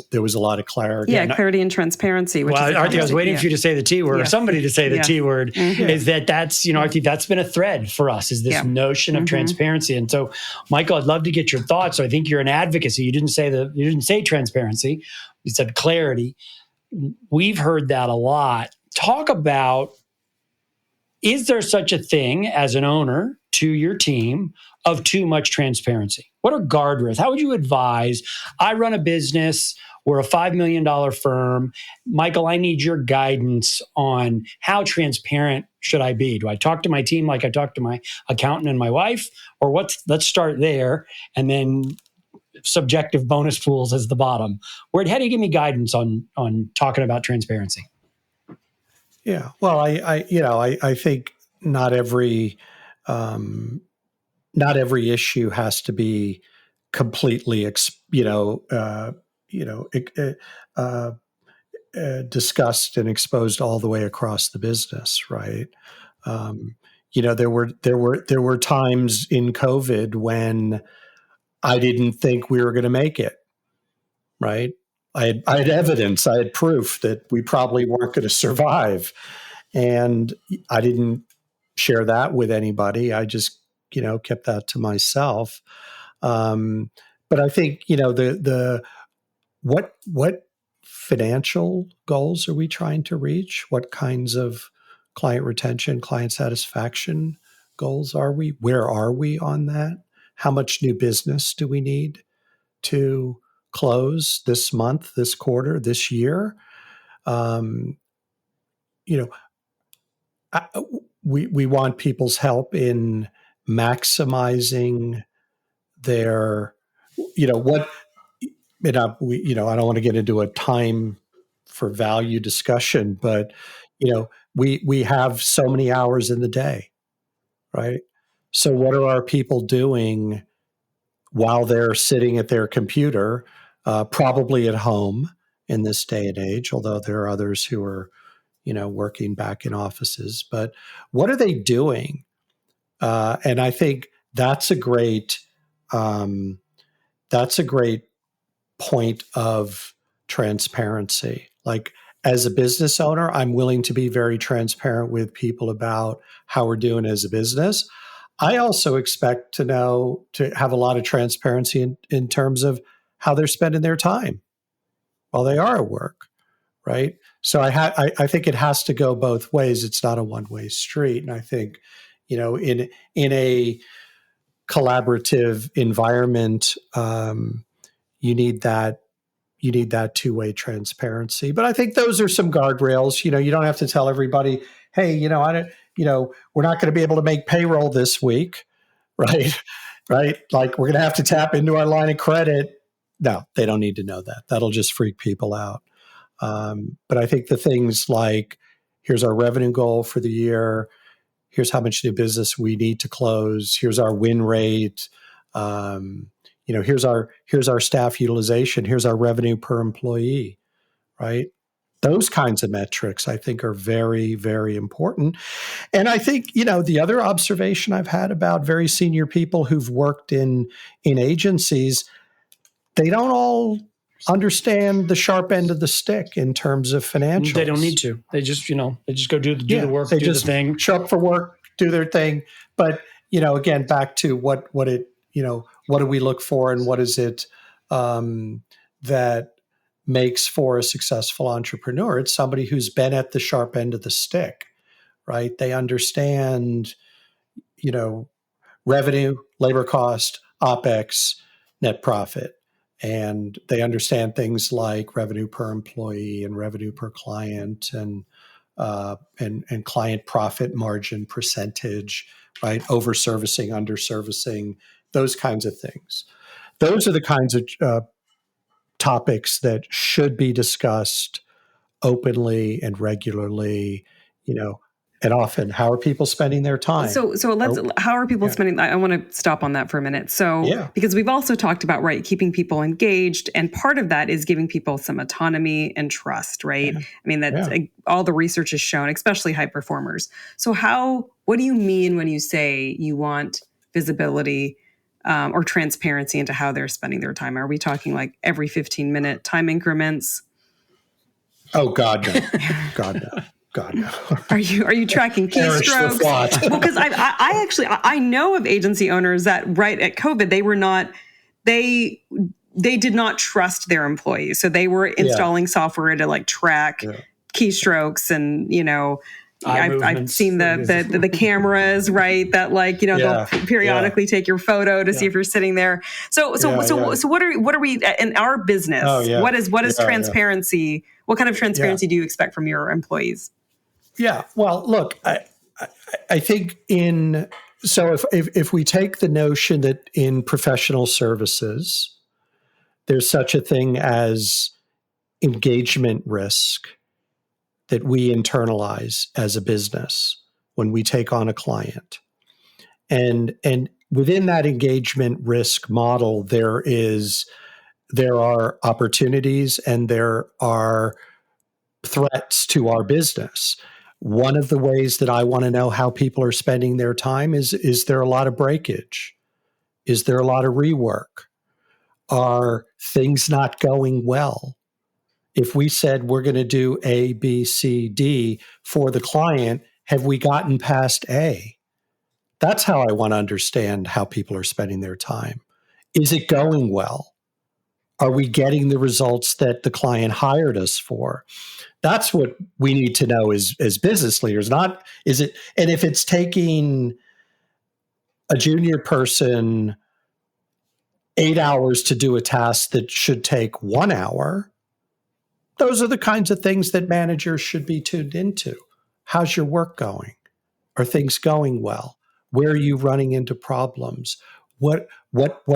there was a lot of clarity. Yeah, clarity and transparency. Which well, Aarti, I was waiting for you to say the T word, or somebody to say the T word. Mm-hmm. Is that's Aarti, that's been a thread for us, is this notion of transparency. And so, Michael, I'd love to get your thoughts. So I think you're an advocacy. You didn't say transparency. You said clarity. We've heard that a lot. Talk about, is there such a thing as an owner to your team of too much transparency? What are guardrails? How would you advise? I run a business. We're a $5 million firm. Michael, I need your guidance on how transparent should I be? Do I talk to my team like I talk to my accountant and my wife? Or let's start there, and then subjective bonus pools as the bottom. How do you give me guidance on talking about transparency? Yeah, well, I think not every issue has to be completely discussed and exposed all the way across the business, right? There were times in COVID when I didn't think we were going to make it, right? I had evidence, I had proof that we probably weren't going to survive, and I didn't share that with anybody. I just kept that to myself. But I think what financial goals are we trying to reach? What kinds of client retention, client satisfaction goals are we? Where are we on that? How much new business do we need to close this month, this quarter, this year? We want people's help in maximizing their, I don't want to get into a time for value discussion, but we have so many hours in the day, right? So what are our people doing while they're sitting at their computer, probably at home in this day and age, although there are others who are, working back in offices, but what are they doing? And I think that's a great point of transparency. Like, as a business owner, I'm willing to be very transparent with people about how we're doing as a business. I also expect to have a lot of transparency in terms of how they're spending their time while they are at work, right? So I think it has to go both ways. It's not a one-way street. And I think, in a collaborative environment, you need that two-way transparency. But I think those are some guardrails. You don't have to tell everybody, hey, we're not going to be able to make payroll this week, right? Right? Like, we're going to have to tap into our line of credit No, they don't need to know that. That'll just freak people out. But I think the things like, here's our revenue goal for the year, here's how much new business we need to close, here's our win rate, here's our staff utilization, here's our revenue per employee, right? Those kinds of metrics, I think, are very, very important. And I think, the other observation I've had about very senior people who've worked in agencies, they don't all understand the sharp end of the stick in terms of financials. They don't need to. They just, they just go do the work, they do just the thing. Show up for work, do their thing. But, again, back to what do we look for, and what is it that makes for a successful entrepreneur? It's somebody who's been at the sharp end of the stick, right? They understand, revenue, labor cost, OpEx, net profit. And they understand things like revenue per employee and revenue per client and client profit margin percentage, right? Over servicing, under servicing, those kinds of things. Those are the kinds of topics that should be discussed openly and regularly, and often. How are people spending their time? So how are people spending? I want to stop on that for a minute. Because we've also talked about, right, keeping people engaged, and part of that is giving people some autonomy and trust, right? I mean, all the research has shown, especially high performers. So what do you mean when you say you want visibility or transparency into how they're spending their time? Are we talking like every 15-minute time increments? Oh, God, no. God, no. God, no. Are you tracking keystrokes? Well, because I know of agency owners that right at COVID, they did not trust their employees. So they were installing software to like track keystrokes, and I've seen the cameras, right? That they'll periodically take your photo to see if you're sitting there. So what are we in our business? What is transparency? What kind of transparency do you expect from your employees? Yeah. Well, look, I think if we take the notion that in professional services, there's such a thing as engagement risk that we internalize as a business when we take on a client. And within that engagement risk model, there are opportunities and there are threats to our business. One of the ways that I want to know how people are spending their time is there a lot of breakage? Is there a lot of rework? Are things not going well? If we said we're going to do A, B, C, D for the client, have we gotten past A? That's how I want to understand how people are spending their time. Is it going well? Are we getting the results that the client hired us for? That's what we need to know as business leaders. Not is it, and if it's taking a junior person 8 hours to do a task that should take 1 hour, those are the kinds of things that managers should be tuned into. How's your work going? Are things going well? Where are you running into problems? Where that's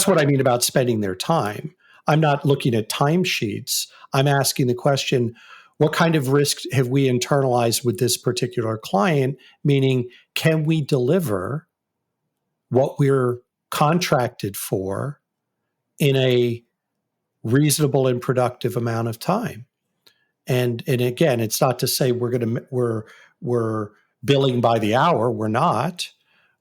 what I mean about spending their time. I'm not looking at timesheets. I'm asking the question, what kind of risks have we internalized with this particular client? Meaning, can we deliver what we're contracted for in a reasonable and productive amount of time? And again, it's not to say we're billing by the hour. We're not.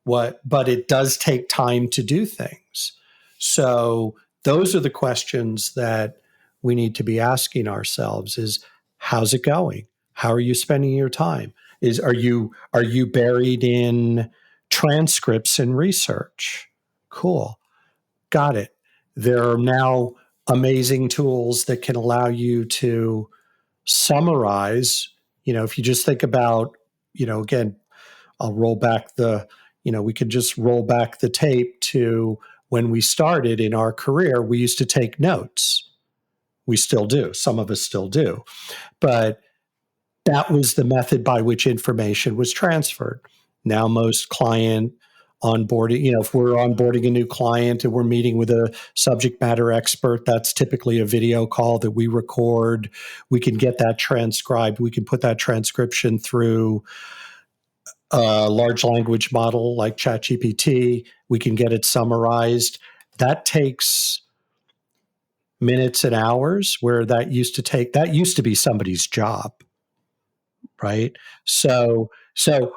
But it does take time to do things. So those are the questions that we need to be asking ourselves: is how's it going? How are you spending your time? Are you buried in transcripts and research? Cool. Got it. There are now amazing tools that can allow you to summarize. If you just think about, again, I'll roll back we could just roll back the tape to when we started in our career. We used to take notes. We still do. Some of us still do. But that was the method by which information was transferred. Now most client onboarding. If we're onboarding a new client and we're meeting with a subject matter expert, that's typically a video call that we record. We can get that transcribed. We can put that transcription through a large language model like ChatGPT. We can get it summarized. That takes minutes and hours, where that used to be somebody's job, right? So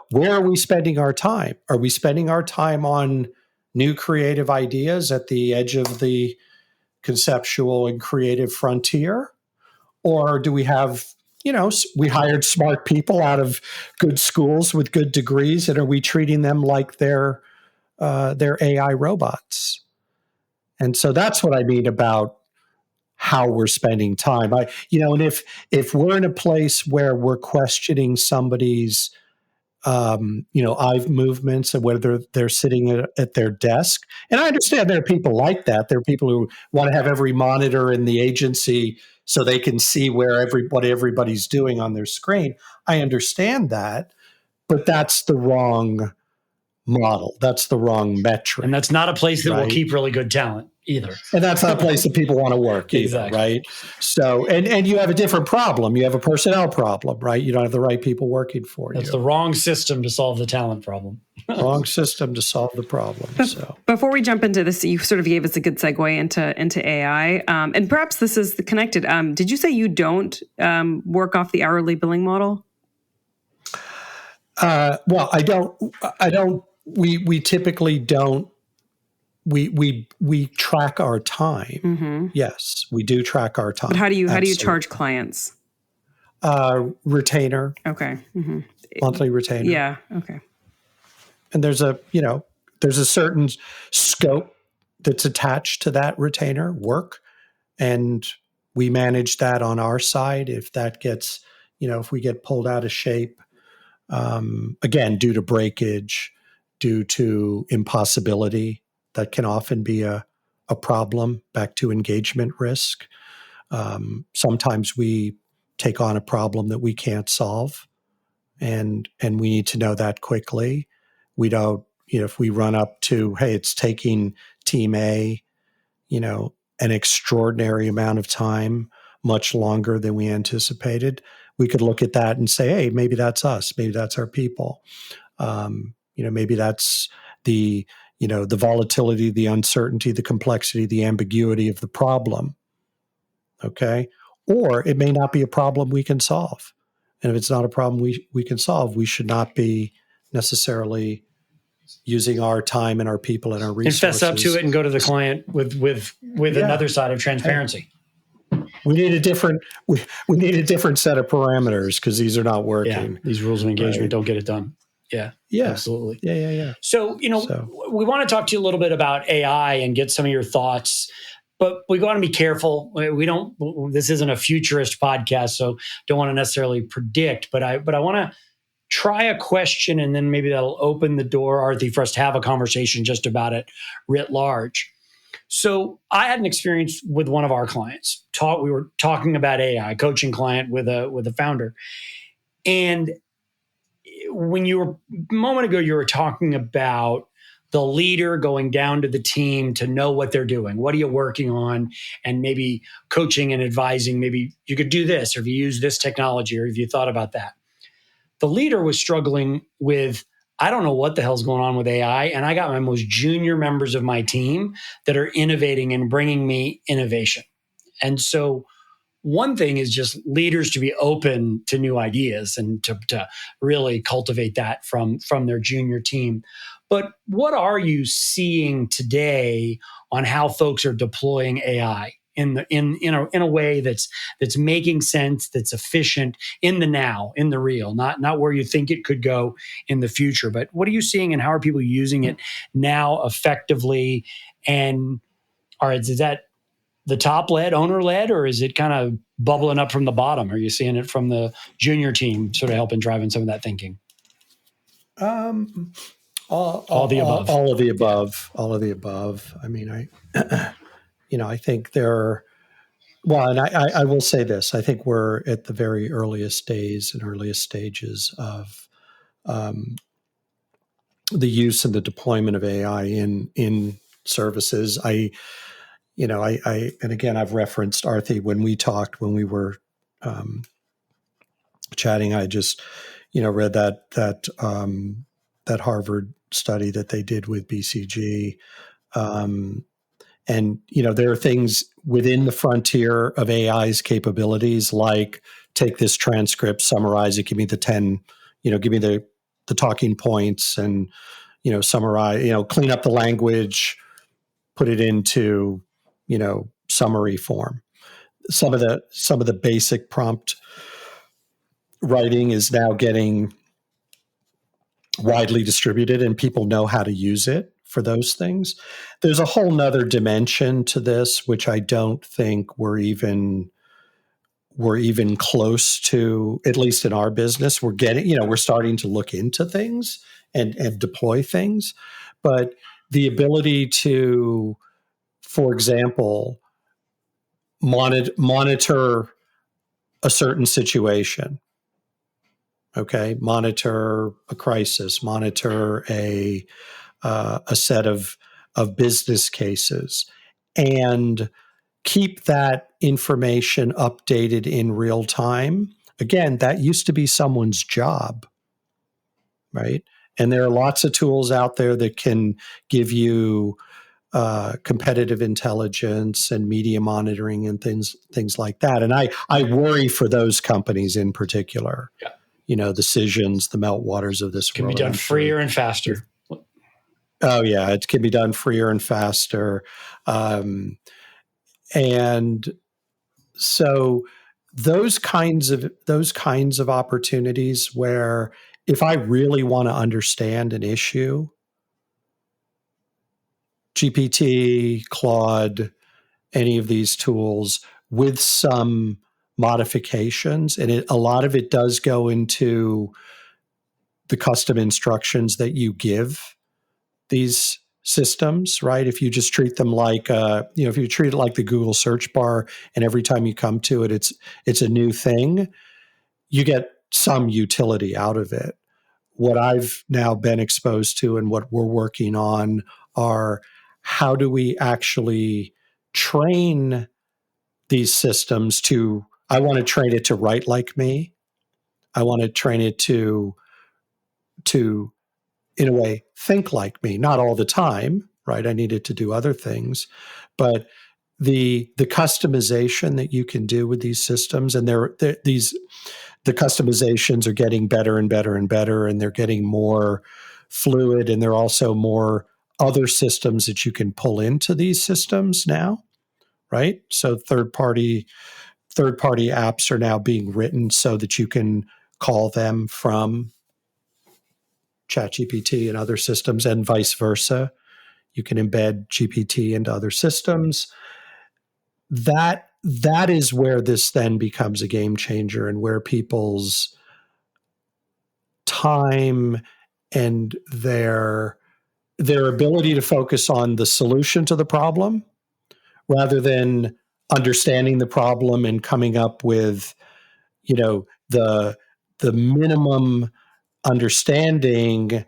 where are we spending our time? Are we spending our time on new creative ideas at the edge of the conceptual and creative frontier? Or do we have, we hired smart people out of good schools with good degrees, and are we treating them like they're AI robots? And so that's what I mean about how we're spending time. And if we're in a place where we're questioning somebody's eye movements and whether they're sitting at their desk. And I understand there are people like that. There are people who want to have every monitor in the agency so they can see what everybody's doing on their screen. I understand that, but that's the wrong model. That's the wrong metric. And that's not a place that right? will keep really good talent either. And that's not a place that people want to work either, Exactly. right? So, and you have a different problem. You have a personnel problem, right? You don't have the right people working for you. That's the wrong system to solve the talent problem. Wrong system to solve the problem. So before we jump into this, you sort of gave us a good segue into AI, and perhaps this is connected. Did you say you don't work off the hourly billing model? Well, I don't. We typically don't. We track our time. Mm-hmm. Yes, we do track our time. But how do you charge clients? Retainer. Okay. Mm-hmm. Monthly retainer. Yeah. Okay. And there's a certain scope that's attached to that retainer work, and we manage that on our side. If that gets, if we get pulled out of shape, again, due to breakage, due to impossibility, that can often be a problem. Back to engagement risk. Sometimes we take on a problem that we can't solve, and we need to know that quickly. We don't, if we run up to, hey, it's taking team A, an extraordinary amount of time, much longer than we anticipated, we could look at that and say, hey, maybe that's us. Maybe that's our people. Maybe that's the volatility, the uncertainty, the complexity, the ambiguity of the problem. Okay. Or it may not be a problem we can solve. And if it's not a problem we can solve, we should not be necessarily using our time and our people and our resources. And fess up to it and go to the client with another side of transparency. We need a different set of parameters because these are not working. Yeah, these rules of engagement don't get it done. Yeah, absolutely. Yeah. So, we want to talk to you a little bit about AI and get some of your thoughts, but we got to be careful. This isn't a futurist podcast, so don't want to necessarily predict, but I want to try a question, and then maybe that'll open the door, Aarti, for us to have a conversation just about it writ large. So I had an experience with one of our clients. We were talking about AI, coaching client with a founder. And when a moment ago, you were talking about the leader going down to the team to know what they're doing. What are you working on? And maybe coaching and advising, maybe you could do this, or if you use this technology, or if you thought about that. The leader was struggling with, I don't know what the hell's going on with AI. And I got my most junior members of my team that are innovating and bringing me innovation. And so one thing is just leaders to be open to new ideas and to really cultivate that from their junior team. But what are you seeing today on how folks are deploying AI in a way that's making sense, that's efficient in the now, in the real, not where you think it could go in the future? But what are you seeing, and how are people using it now effectively? And is that the top-led, owner-led, or is it kind of bubbling up from the bottom? Are you seeing it from the junior team sort of helping driving some of that thinking? All the above. All of the above. All of the above. I mean, I think there are, and I will say this. I think we're at the very earliest days and earliest stages of the use and the deployment of AI in services. And again, I've referenced Aarti when we were chatting. I just, read that Harvard study that they did with BCG. And, there are things within the frontier of AI's capabilities, like take this transcript, summarize it, give me the 10, give me the talking points and, summarize, clean up the language, put it into, summary form. Some of the basic prompt writing is now getting widely distributed and people know how to use it for those things. There's a whole nother dimension to this, which I don't think we're even close to, at least in our business. We're starting to look into things and deploy things, but the ability to, for example, monitor a certain situation. Okay, monitor a crisis, monitor a set of business cases, and keep that information updated in real time. Again, that used to be someone's job, right? And there are lots of tools out there that can give you competitive intelligence and media monitoring and things like that. And I worry for those companies in particular. Yeah. The Cisions, the Meltwaters of this Can world. be done freer and faster. Oh yeah, it can be done freer and faster. And so those kinds of opportunities where if I really want to understand an issue, GPT, Claude, any of these tools with some modifications, and a lot of it does go into the custom instructions that you give these systems, right? If you just treat them like, if you treat it like the Google search bar, and every time you come to it, it's a new thing, you get some utility out of it. What I've now been exposed to and what we're working on are how do we actually train these systems to, I want to train it to write like me. I want to train it to in a way, think like me. Not all the time, right? I needed to do other things, but the customization that you can do with these systems, and the customizations are getting better and better and better, and they're getting more fluid, and there are also more other systems that you can pull into these systems now, right? So third-party apps are now being written so that you can call them from ChatGPT and other systems, and vice versa. You can embed GPT into other systems. That is where this then becomes a game changer, and where people's time and their ability to focus on the solution to the problem rather than understanding the problem and coming up with, the minimum understanding.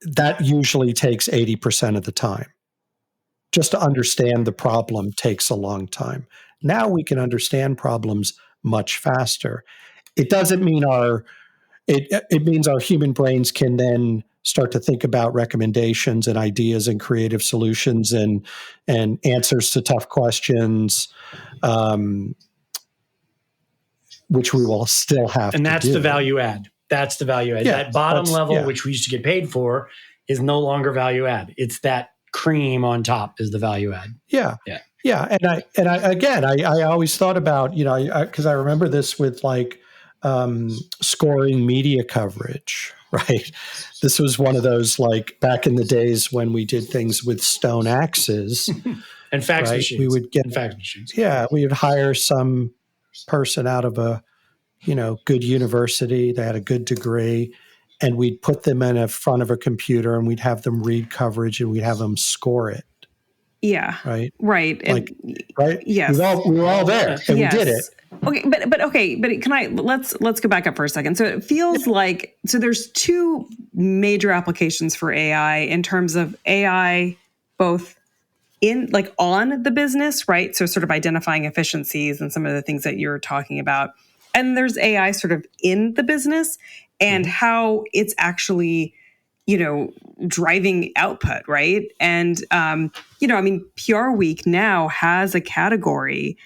That usually takes 80% of the time. Just to understand the problem takes a long time. Now we can understand problems much faster. It doesn't mean it means our human brains can then start to think about recommendations and ideas and creative solutions and answers to tough questions, which we will still have to do. And that's the value add. That's the value add. Yeah, that bottom level, which we used to get paid for, is no longer value add. It's that cream on top is the value add. Yeah. And I always thought about, because I remember this with like scoring media coverage, right? This was one of those, like back in the days when we did things with stone axes and fax right? machines. We would get fax machines. Yeah, we would hire some person out of a good university. They had a good degree, and we'd put them in front of a computer and we'd have them read coverage and we'd have them score it. Yeah. right? Right. Like, And right? yes. We were all there, and we did it. Yes. Okay, but can I let's go back up for a second. So it feels like there's two major applications for AI in terms of AI both in like on the business, right? So sort of identifying efficiencies and some of the things that you're talking about. And there's AI sort of in the business and how it's actually, driving output, right? And I mean, PR Week now has a category,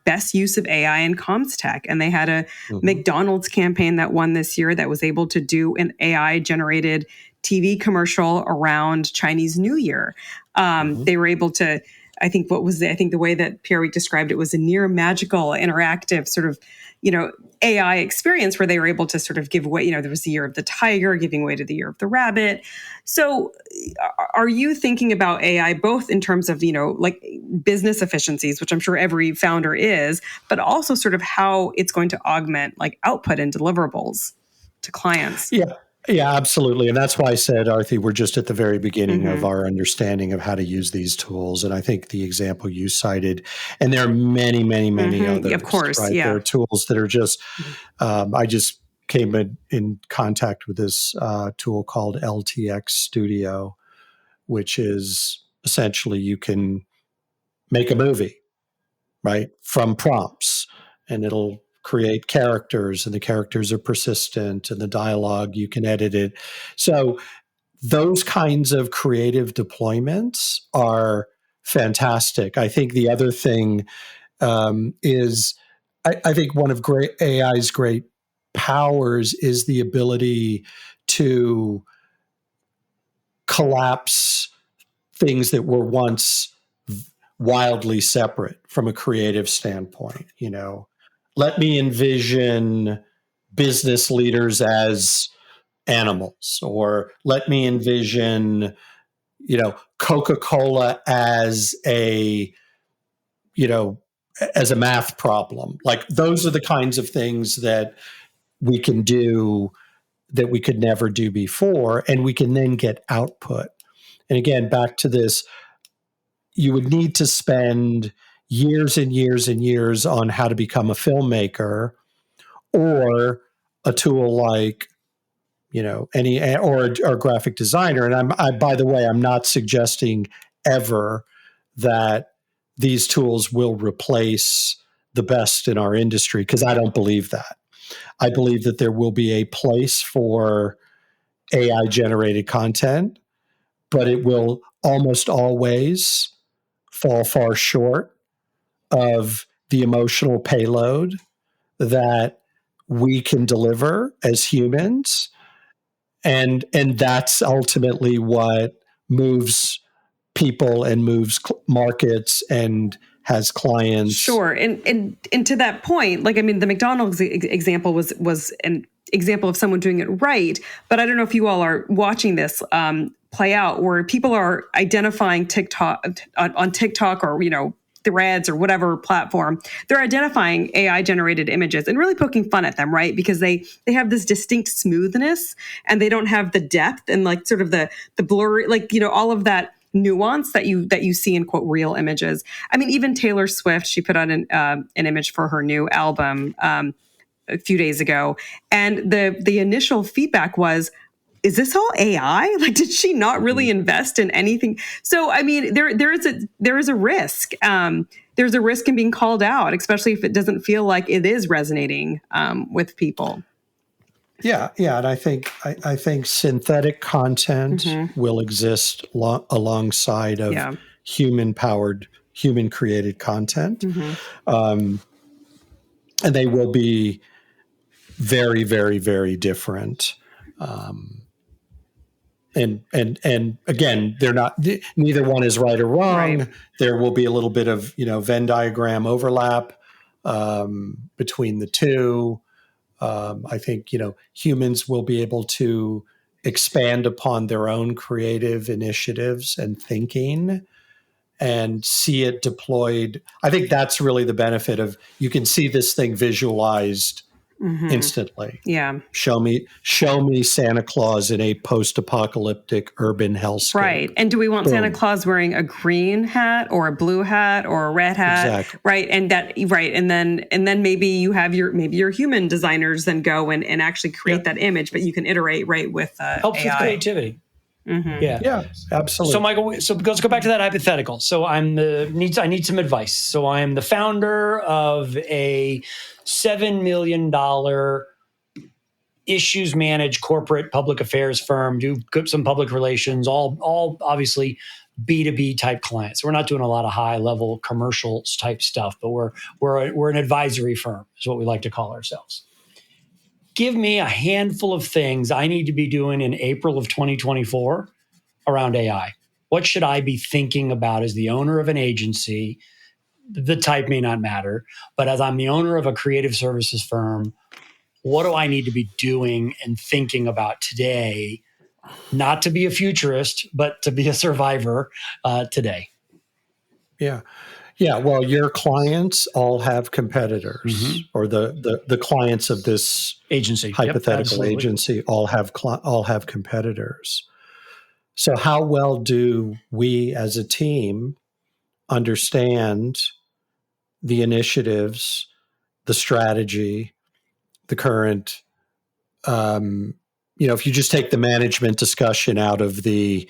best use of AI in comms tech. And they had a McDonald's campaign that won this year that was able to do an AI generated TV commercial around Chinese New Year. They were able to, I think the way that PR Week described it was a near magical interactive sort of, AI experience where they were able to sort of give away, there was the year of the tiger giving way to the year of the rabbit. So are you thinking about AI both in terms of, like business efficiencies, which I'm sure every founder is, but also sort of how it's going to augment like output and deliverables to clients? Yeah. Yeah, absolutely. And that's why I said, Aarti, we're just at the very beginning of our understanding of how to use these tools. And I think the example you cited, and there are many, many, many others. Of course, right? yeah. There are tools that are just, I just came in contact with this tool called LTX Studio, which is essentially you can make a movie, right, from prompts, and it'll create characters, and the characters are persistent, and the dialogue, you can edit it. So those kinds of creative deployments are fantastic. I think the other thing is I think one of great AI's great powers is the ability to collapse things that were once wildly separate from a creative standpoint. Let me envision business leaders as animals, or let me envision, Coca-Cola as as a math problem. Like those are the kinds of things that we can do that we could never do before, and we can then get output. And again, back to this, you would need to spend years and years and years on how to become a filmmaker, or a tool like any or a graphic designer. And by the way, I'm not suggesting ever that these tools will replace the best in our industry, because I don't believe that. I believe that there will be a place for AI generated content, but it will almost always fall far short of the emotional payload that we can deliver as humans. And that's ultimately what moves people and moves markets and has clients. Sure. And to that point, like, I mean, the McDonald's example was an example of someone doing it right. But I don't know if you all are watching this play out, where people are identifying TikTok on TikTok, or, Threads or whatever platform, they're identifying AI generated images and really poking fun at them, right? Because they have this distinct smoothness, and they don't have the depth and like sort of the blurry, like, all of that nuance that you see in quote real images. I mean, even Taylor Swift, she put out an image for her new album a few days ago, and the initial feedback was, is this all AI? Like, did she not really invest in anything? So, I mean, there is a risk. There's a risk in being called out, especially if it doesn't feel like it is resonating with people. Yeah, and I think synthetic content will exist alongside of human-powered, human-created content, and they will be very, very, very different. And again, they're not. Neither one is right or wrong. Right. There will be a little bit of Venn diagram overlap between the two. I think humans will be able to expand upon their own creative initiatives and thinking, and see it deployed. I think that's really the benefit of, you can see this thing visualized instantly. Yeah. Show me Santa Claus in a post-apocalyptic urban hellscape. Right. And do we want Santa Claus wearing a green hat or a blue hat or a red hat? Exactly. Right. And then maybe you have your human designers then go and actually create that image, but you can iterate with helps AI. with creativity. Yeah, absolutely. So Michael, let's go back to that hypothetical. So I need some advice. So I am the founder of a $7 million issues managed corporate public affairs firm, do some public relations, all obviously B2B type clients. We're not doing a lot of high level commercial type stuff, but we're an advisory firm is what we like to call ourselves. Give me a handful of things I need to be doing in April of 2024 around AI. What should I be thinking about as the owner of an agency? The type may not matter, but as I'm the owner of a creative services firm, what do I need to be doing and thinking about today? Not to be a futurist, but to be a survivor today. Yeah. Yeah. Well, your clients all have competitors, or the clients of this agency, hypothetical agency, all have competitors. So how well do we as a team understand the initiatives, the strategy, the current, if you just take the management discussion out of the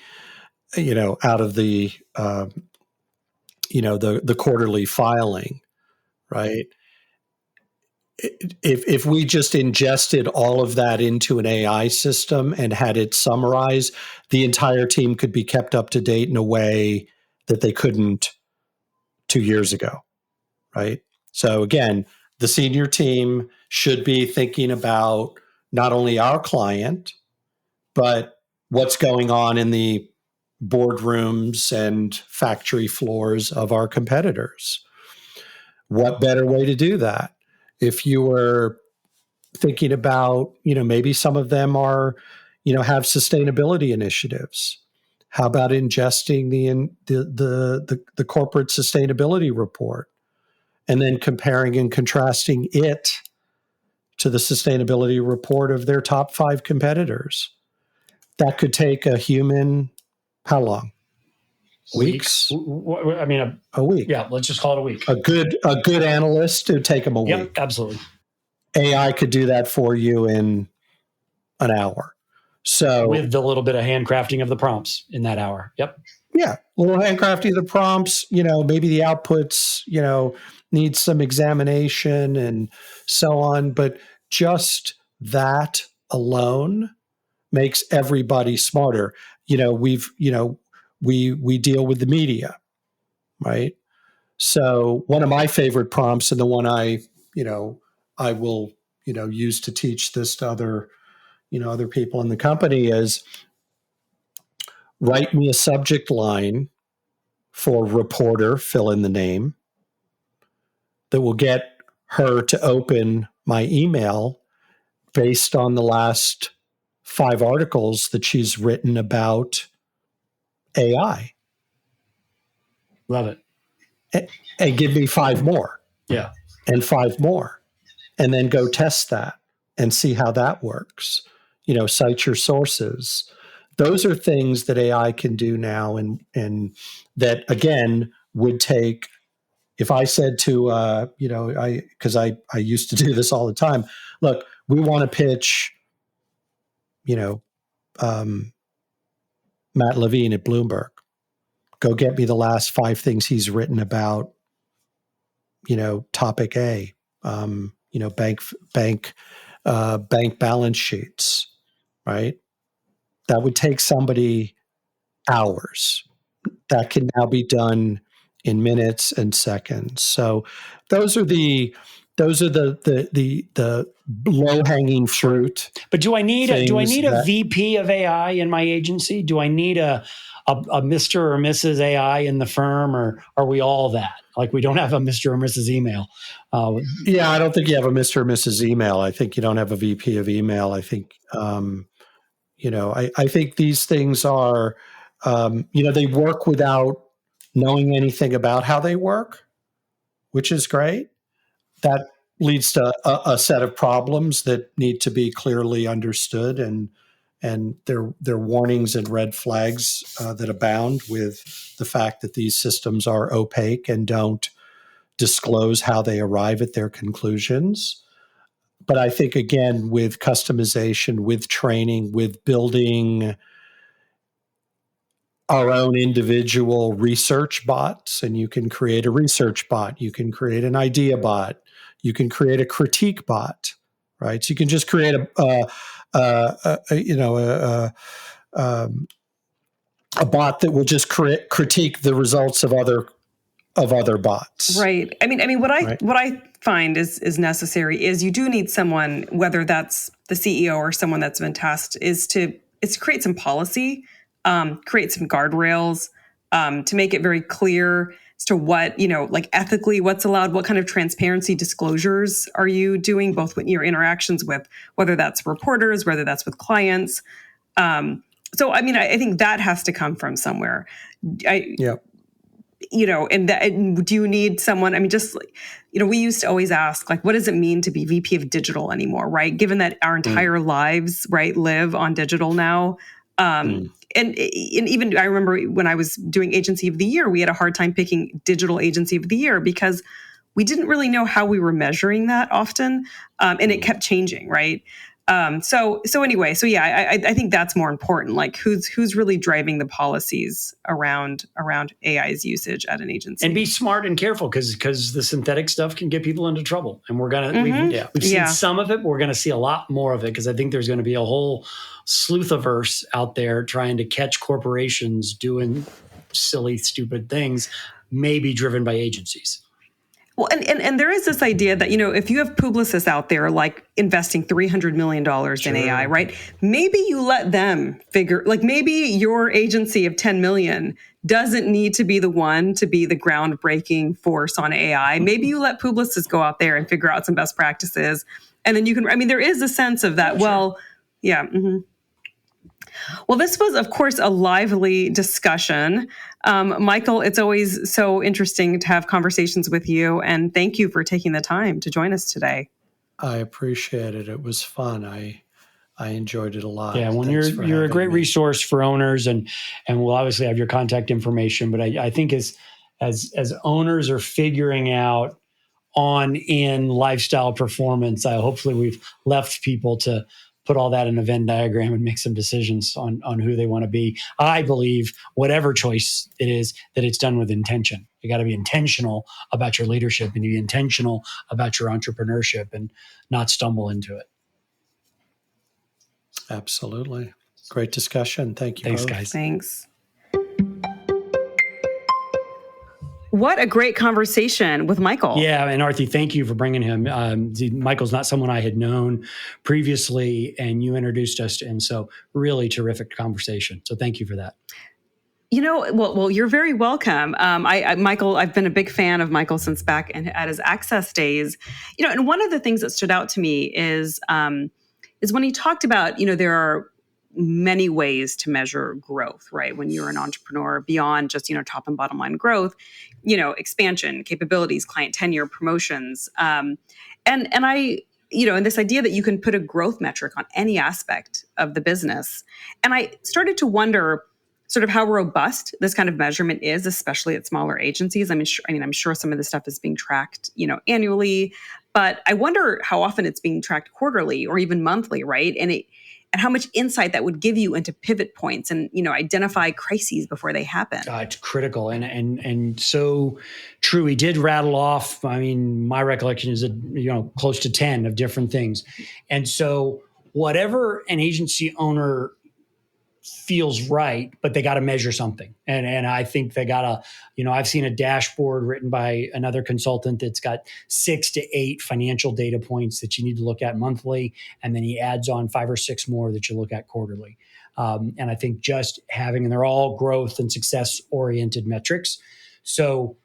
the quarterly filing, right? If we just ingested all of that into an AI system and had it summarized, the entire team could be kept up to date in a way that they couldn't 2 years ago, right? So again, the senior team should be thinking about not only our client, but what's going on in the boardrooms and factory floors of our competitors. What better way to do that? If you were thinking about, maybe some of them are, have sustainability initiatives. How about ingesting the corporate sustainability report and then comparing and contrasting it to the sustainability report of their top 5 competitors? That could take a human, how long? Weeks? I mean, a week. Yeah, let's just call it a week. A good analyst would take them a week. Absolutely. AI could do that for you in an hour. So with a little bit of handcrafting of the prompts in that hour. Yep. Yeah, a little handcrafting of the prompts. Maybe the outputs, need some examination and so on. But just that alone makes everybody smarter. We deal with the media, right? So one of my favorite prompts, and the one I will use to teach this to other people in the company, is write me a subject line for reporter, fill in the name, that will get her to open my email based on the last 5 articles that she's written about AI. Love it. And give me 5 more. Yeah. And 5 more. And then go test that and see how that works. Cite your sources. Those are things that AI can do now, and that, again, would take, if I said to, because I used to do this all the time, look, we want to pitch, Matt Levine at Bloomberg. Go get me the last 5 things he's written about, topic A, bank balance sheets, right? That would take somebody hours. That can now be done in minutes and seconds. So those are the low hanging fruit. But do I need a VP of AI in my agency? Do I need a Mr. or Mrs. AI in the firm, or are we all that? Like, we don't have a Mr. or Mrs. email. Yeah, I don't think you have a Mr. or Mrs. email. I think you don't have a VP of email. I think I think these things are, they work without knowing anything about how they work, which is great. That leads to a set of problems that need to be clearly understood, and there are warnings and red flags that abound with the fact that these systems are opaque and don't disclose how they arrive at their conclusions. But I think, again, with customization, with training, with building our own individual research bots, and you can create a research bot, you can create an idea bot, you can create a critique bot, right? So you can just create a bot that will just critique the results of other bots. Right. I mean, what I find is necessary is you do need someone, whether that's the CEO or someone that's been tasked, is to create some policy, create some guardrails, to make it very clear as to what, like ethically what's allowed, what kind of transparency disclosures are you doing, both with your interactions with, whether that's reporters, whether that's with clients. So, I mean, I think that has to come from somewhere. Yeah. And do you need someone? I mean, just, we used to always ask, like, what does it mean to be VP of digital anymore, right? Given that our entire lives, right, live on digital now. And even I remember when I was doing Agency of the Year, we had a hard time picking Digital Agency of the Year because we didn't really know how we were measuring that often. And it kept changing, right? So yeah, I think that's more important. Like who's really driving the policies around AI's usage at an agency, and be smart and careful because the synthetic stuff can get people into trouble. And we've seen some of it, but we're gonna see a lot more of it because I think there's going to be a whole sleuthiverse out there trying to catch corporations doing silly, stupid things, maybe driven by agencies. Well, and there is this idea that, if you have publicists out there like investing $300 million in AI, right? Maybe you let them figure, like maybe your agency of 10 million doesn't need to be the one to be the groundbreaking force on AI. Maybe you let publicists go out there and figure out some best practices. And then there is a sense of that. Well, yeah. Mm-hmm. Well, this was, of course, a lively discussion. Michael, it's always so interesting to have conversations with you, and thank you for taking the time to join us today. I appreciate it. It was fun. I enjoyed it a lot. Yeah, when you're a great resource for owners, and we'll obviously have your contact information. But I think as owners are figuring out in lifestyle performance, hopefully we've left people to put all that in a Venn diagram and make some decisions on who they want to be. I believe whatever choice it is, that it's done with intention. You got to be intentional about your leadership and be intentional about your entrepreneurship and not stumble into it. Absolutely. Great discussion. Thank you. Thanks, both. guys. Thanks. What a great conversation with Michael. Yeah, and Aarti, thank you for bringing him. Michael's not someone I had known previously, and you introduced us, and so really terrific conversation. So thank you for that. Well, you're very welcome. Michael, I've been a big fan of Michael since back at his Access days. And one of the things that stood out to me is when he talked about, there are many ways to measure growth, right? When you're an entrepreneur, beyond just, top and bottom line growth, expansion, capabilities, client tenure, promotions. And this idea that you can put a growth metric on any aspect of the business. And I started to wonder sort of how robust this kind of measurement is, especially at smaller agencies. I'm sure some of this stuff is being tracked, annually, but I wonder how often it's being tracked quarterly or even monthly, right? And how much insight that would give you into pivot points and, identify crises before they happen. It's critical and so true. He did rattle off, my recollection is that, close to 10 of different things. And so whatever an agency owner feels right, but they got to measure something. And I think they got to, I've seen a dashboard written by another consultant that's got 6 to 8 financial data points that you need to look at monthly. And then he adds on 5 or 6 more that you look at quarterly. And I think and they're all growth and success oriented metrics. So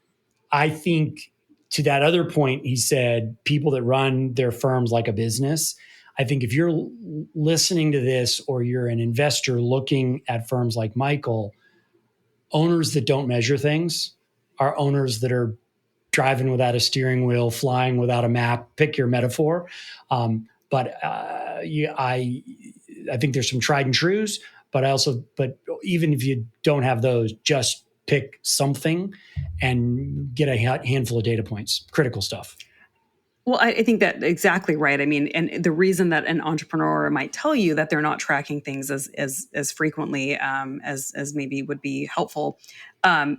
I think to that other point, he said, people that run their firms like a business, I think if you're listening to this or you're an investor looking at firms like Michael, owners that don't measure things are owners that are driving without a steering wheel, flying without a map, pick your metaphor. I think there's some tried and trues, but even if you don't have those, just pick something and get a handful of data points, critical stuff. Well, I think that exactly right. I mean, and the reason that an entrepreneur might tell you that they're not tracking things as frequently as maybe would be helpful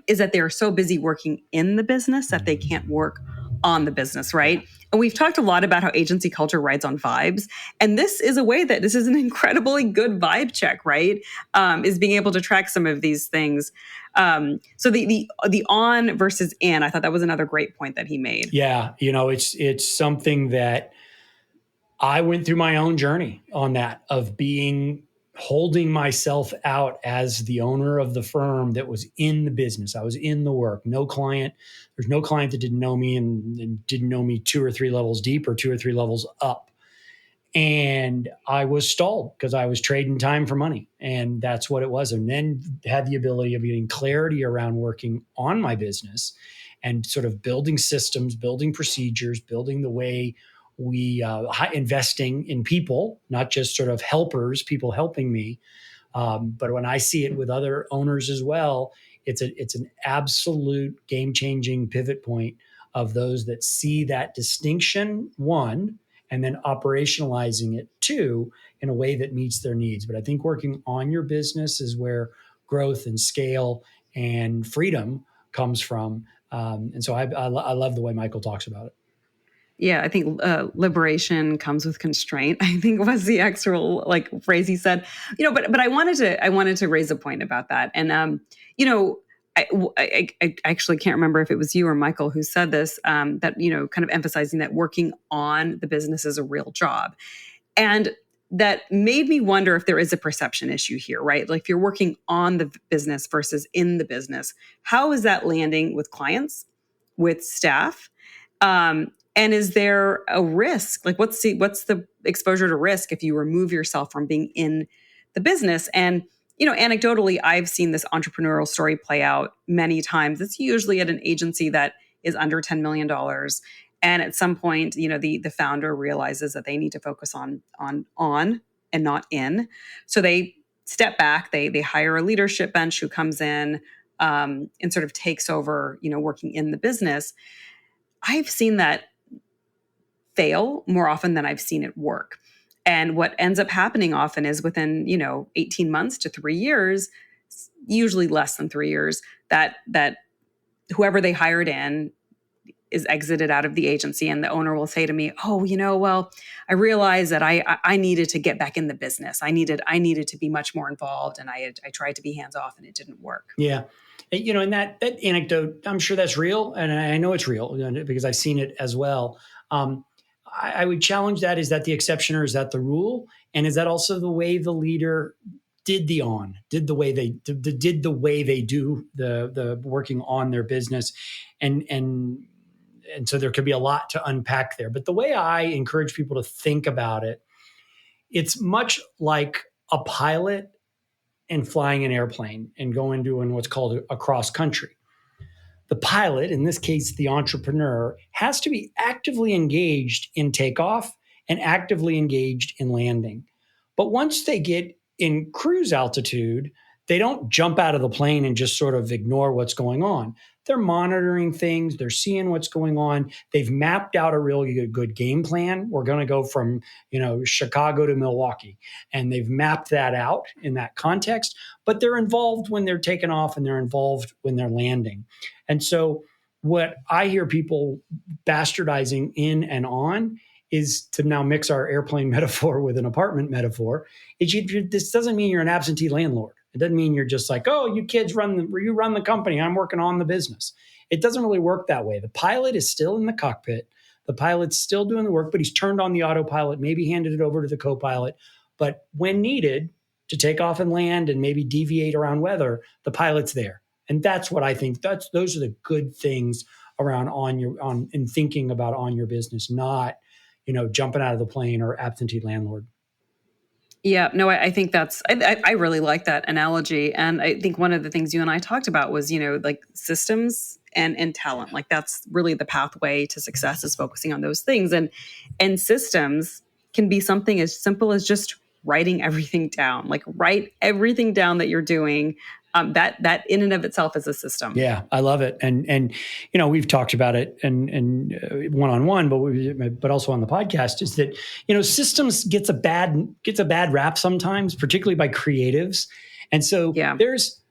is that they're so busy working in the business that they can't work on the business, right? Yeah. And we've talked a lot about how agency culture rides on vibes, and this is an incredibly good vibe check, right? Is being able to track some of these things. So the on versus in, I thought that was another great point that he made. Yeah, it's something that I went through my own journey on that of holding myself out as the owner of the firm that was in the business. I was in the work. There's no client that didn't know me and didn't know me 2 or 3 levels deep or 2 or 3 levels up. And I was stalled because I was trading time for money. And that's what it was. And then had the ability of getting clarity around working on my business and sort of building systems, building procedures, building the way we investing in people, not just sort of helpers, people helping me. But when I see it with other owners as well, it's an absolute game-changing pivot point of those that see that distinction, one, and then operationalizing it, two, in a way that meets their needs. But I think working on your business is where growth and scale and freedom comes from. And so I love the way Michael talks about it. Yeah, I think liberation comes with constraint, I think was the actual phrase he said. But I wanted to raise a point about that. And I actually can't remember if it was you or Michael who said this, that kind of emphasizing that working on the business is a real job. And that made me wonder if there is a perception issue here, right? Like if you're working on the business versus in the business, how is that landing with clients, with staff? And is there a risk? Like what's the exposure to risk if you remove yourself from being in the business? And, anecdotally, I've seen this entrepreneurial story play out many times. It's usually at an agency that is under $10 million. And at some point, the founder realizes that they need to focus on and not in. So they step back, they hire a leadership bench who comes in and sort of takes over, working in the business. I've seen that fail more often than I've seen it work. And what ends up happening often is within, 18 months to 3 years, usually less than 3 years, that whoever they hired in is exited out of the agency, and the owner will say to me, "Oh, well, I realized that I needed to get back in the business. I needed to be much more involved, and I tried to be hands off, and it didn't work." Yeah, and that anecdote, I'm sure that's real, and I know it's real because I've seen it as well. I would challenge that. Is that the exception or is that the rule? And is that also the way the leader did the way they do the working on their business? And so there could be a lot to unpack there. But the way I encourage people to think about it, it's much like a pilot and flying an airplane and doing what's called a cross country. The pilot, in this case, the entrepreneur, has to be actively engaged in takeoff and actively engaged in landing. But once they get in cruise altitude, they don't jump out of the plane and just sort of ignore what's going on. They're monitoring things. They're seeing what's going on. They've mapped out a really good game plan. We're going to go from, Chicago to Milwaukee. And they've mapped that out in that context. But they're involved when they're taking off and they're involved when they're landing. And so what I hear people bastardizing in and on is to now mix our airplane metaphor with an apartment metaphor. This doesn't mean you're an absentee landlord. It doesn't mean you're just like, oh, you kids run the company. I'm working on the business. It doesn't really work that way. The pilot is still in the cockpit. The pilot's still doing the work, but he's turned on the autopilot, maybe handed it over to the co-pilot. But when needed to take off and land and maybe deviate around weather, the pilot's there. And that's what I think. Those are the good things around in thinking about on your business, not jumping out of the plane or absentee landlord. Yeah, no, I think I really like that analogy. And I think one of the things you and I talked about was, like systems and talent. Like that's really the pathway to success, is focusing on those things. And systems can be something as simple as just writing everything down. Like write everything down that you're doing. That in and of itself is a system. Yeah, I love it, and we've talked about it and one-on-one, but also on the podcast, is that systems gets a bad rap sometimes, particularly by creatives, and so there's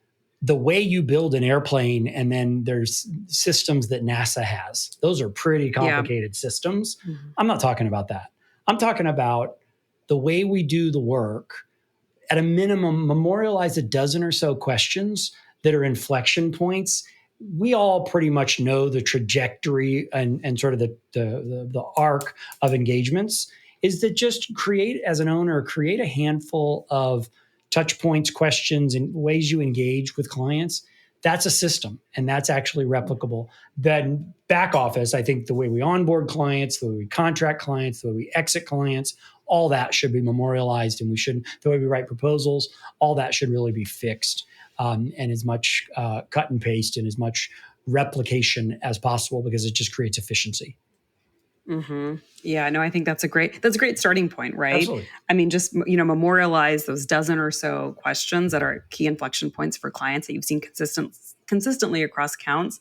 the way you build an airplane, and then there's systems that NASA has. Those are pretty complicated systems. Mm-hmm. I'm not talking about that. I'm talking about the way we do the work. At a minimum, memorialize a dozen or so questions that are inflection points. We all pretty much know the trajectory and sort of the arc of engagements. Is that just create, as an owner, create a handful of touch points, questions, and ways you engage with clients. That's a system, and that's actually replicable. Then back office, I think the way we onboard clients, the way we contract clients, the way we exit clients, all that should be memorialized, and the way we write proposals, all that should really be fixed, and as much cut and paste and as much replication as possible, because it just creates efficiency. Mm-hmm. Yeah, no, I think that's a great starting point, right? Absolutely. I mean, just memorialize those dozen or so questions that are key inflection points for clients that you've seen consistently across accounts.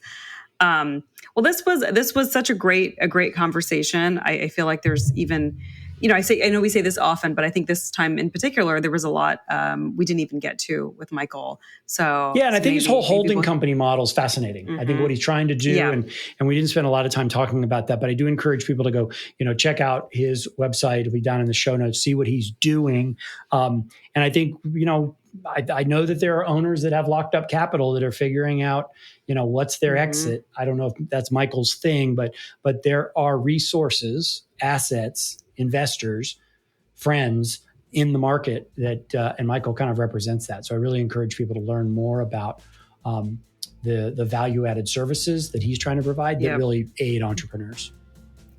Well, this was such a great conversation. I feel like there's even, I know we say this often, but I think this time in particular, there was a lot we didn't even get to with Michael. So yeah, and I think his whole holding company model is fascinating. Mm-hmm. I think what he's trying to do, and we didn't spend a lot of time talking about that, but I do encourage people to go, check out his website. It'll be down in the show notes, see what he's doing. And I think, I know that there are owners that have locked up capital that are figuring out, what's their exit. I don't know if that's Michael's thing, but there are resources, assets, investors, friends in the market that, and Michael kind of represents that. So I really encourage people to learn more about the value-added services that he's trying to provide that really aid entrepreneurs.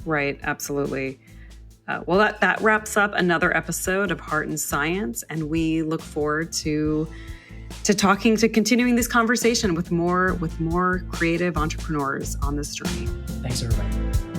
Right, absolutely. Well, that wraps up another episode of Heart and Science, and we look forward to continuing this conversation with more creative entrepreneurs on this journey. Thanks, everybody.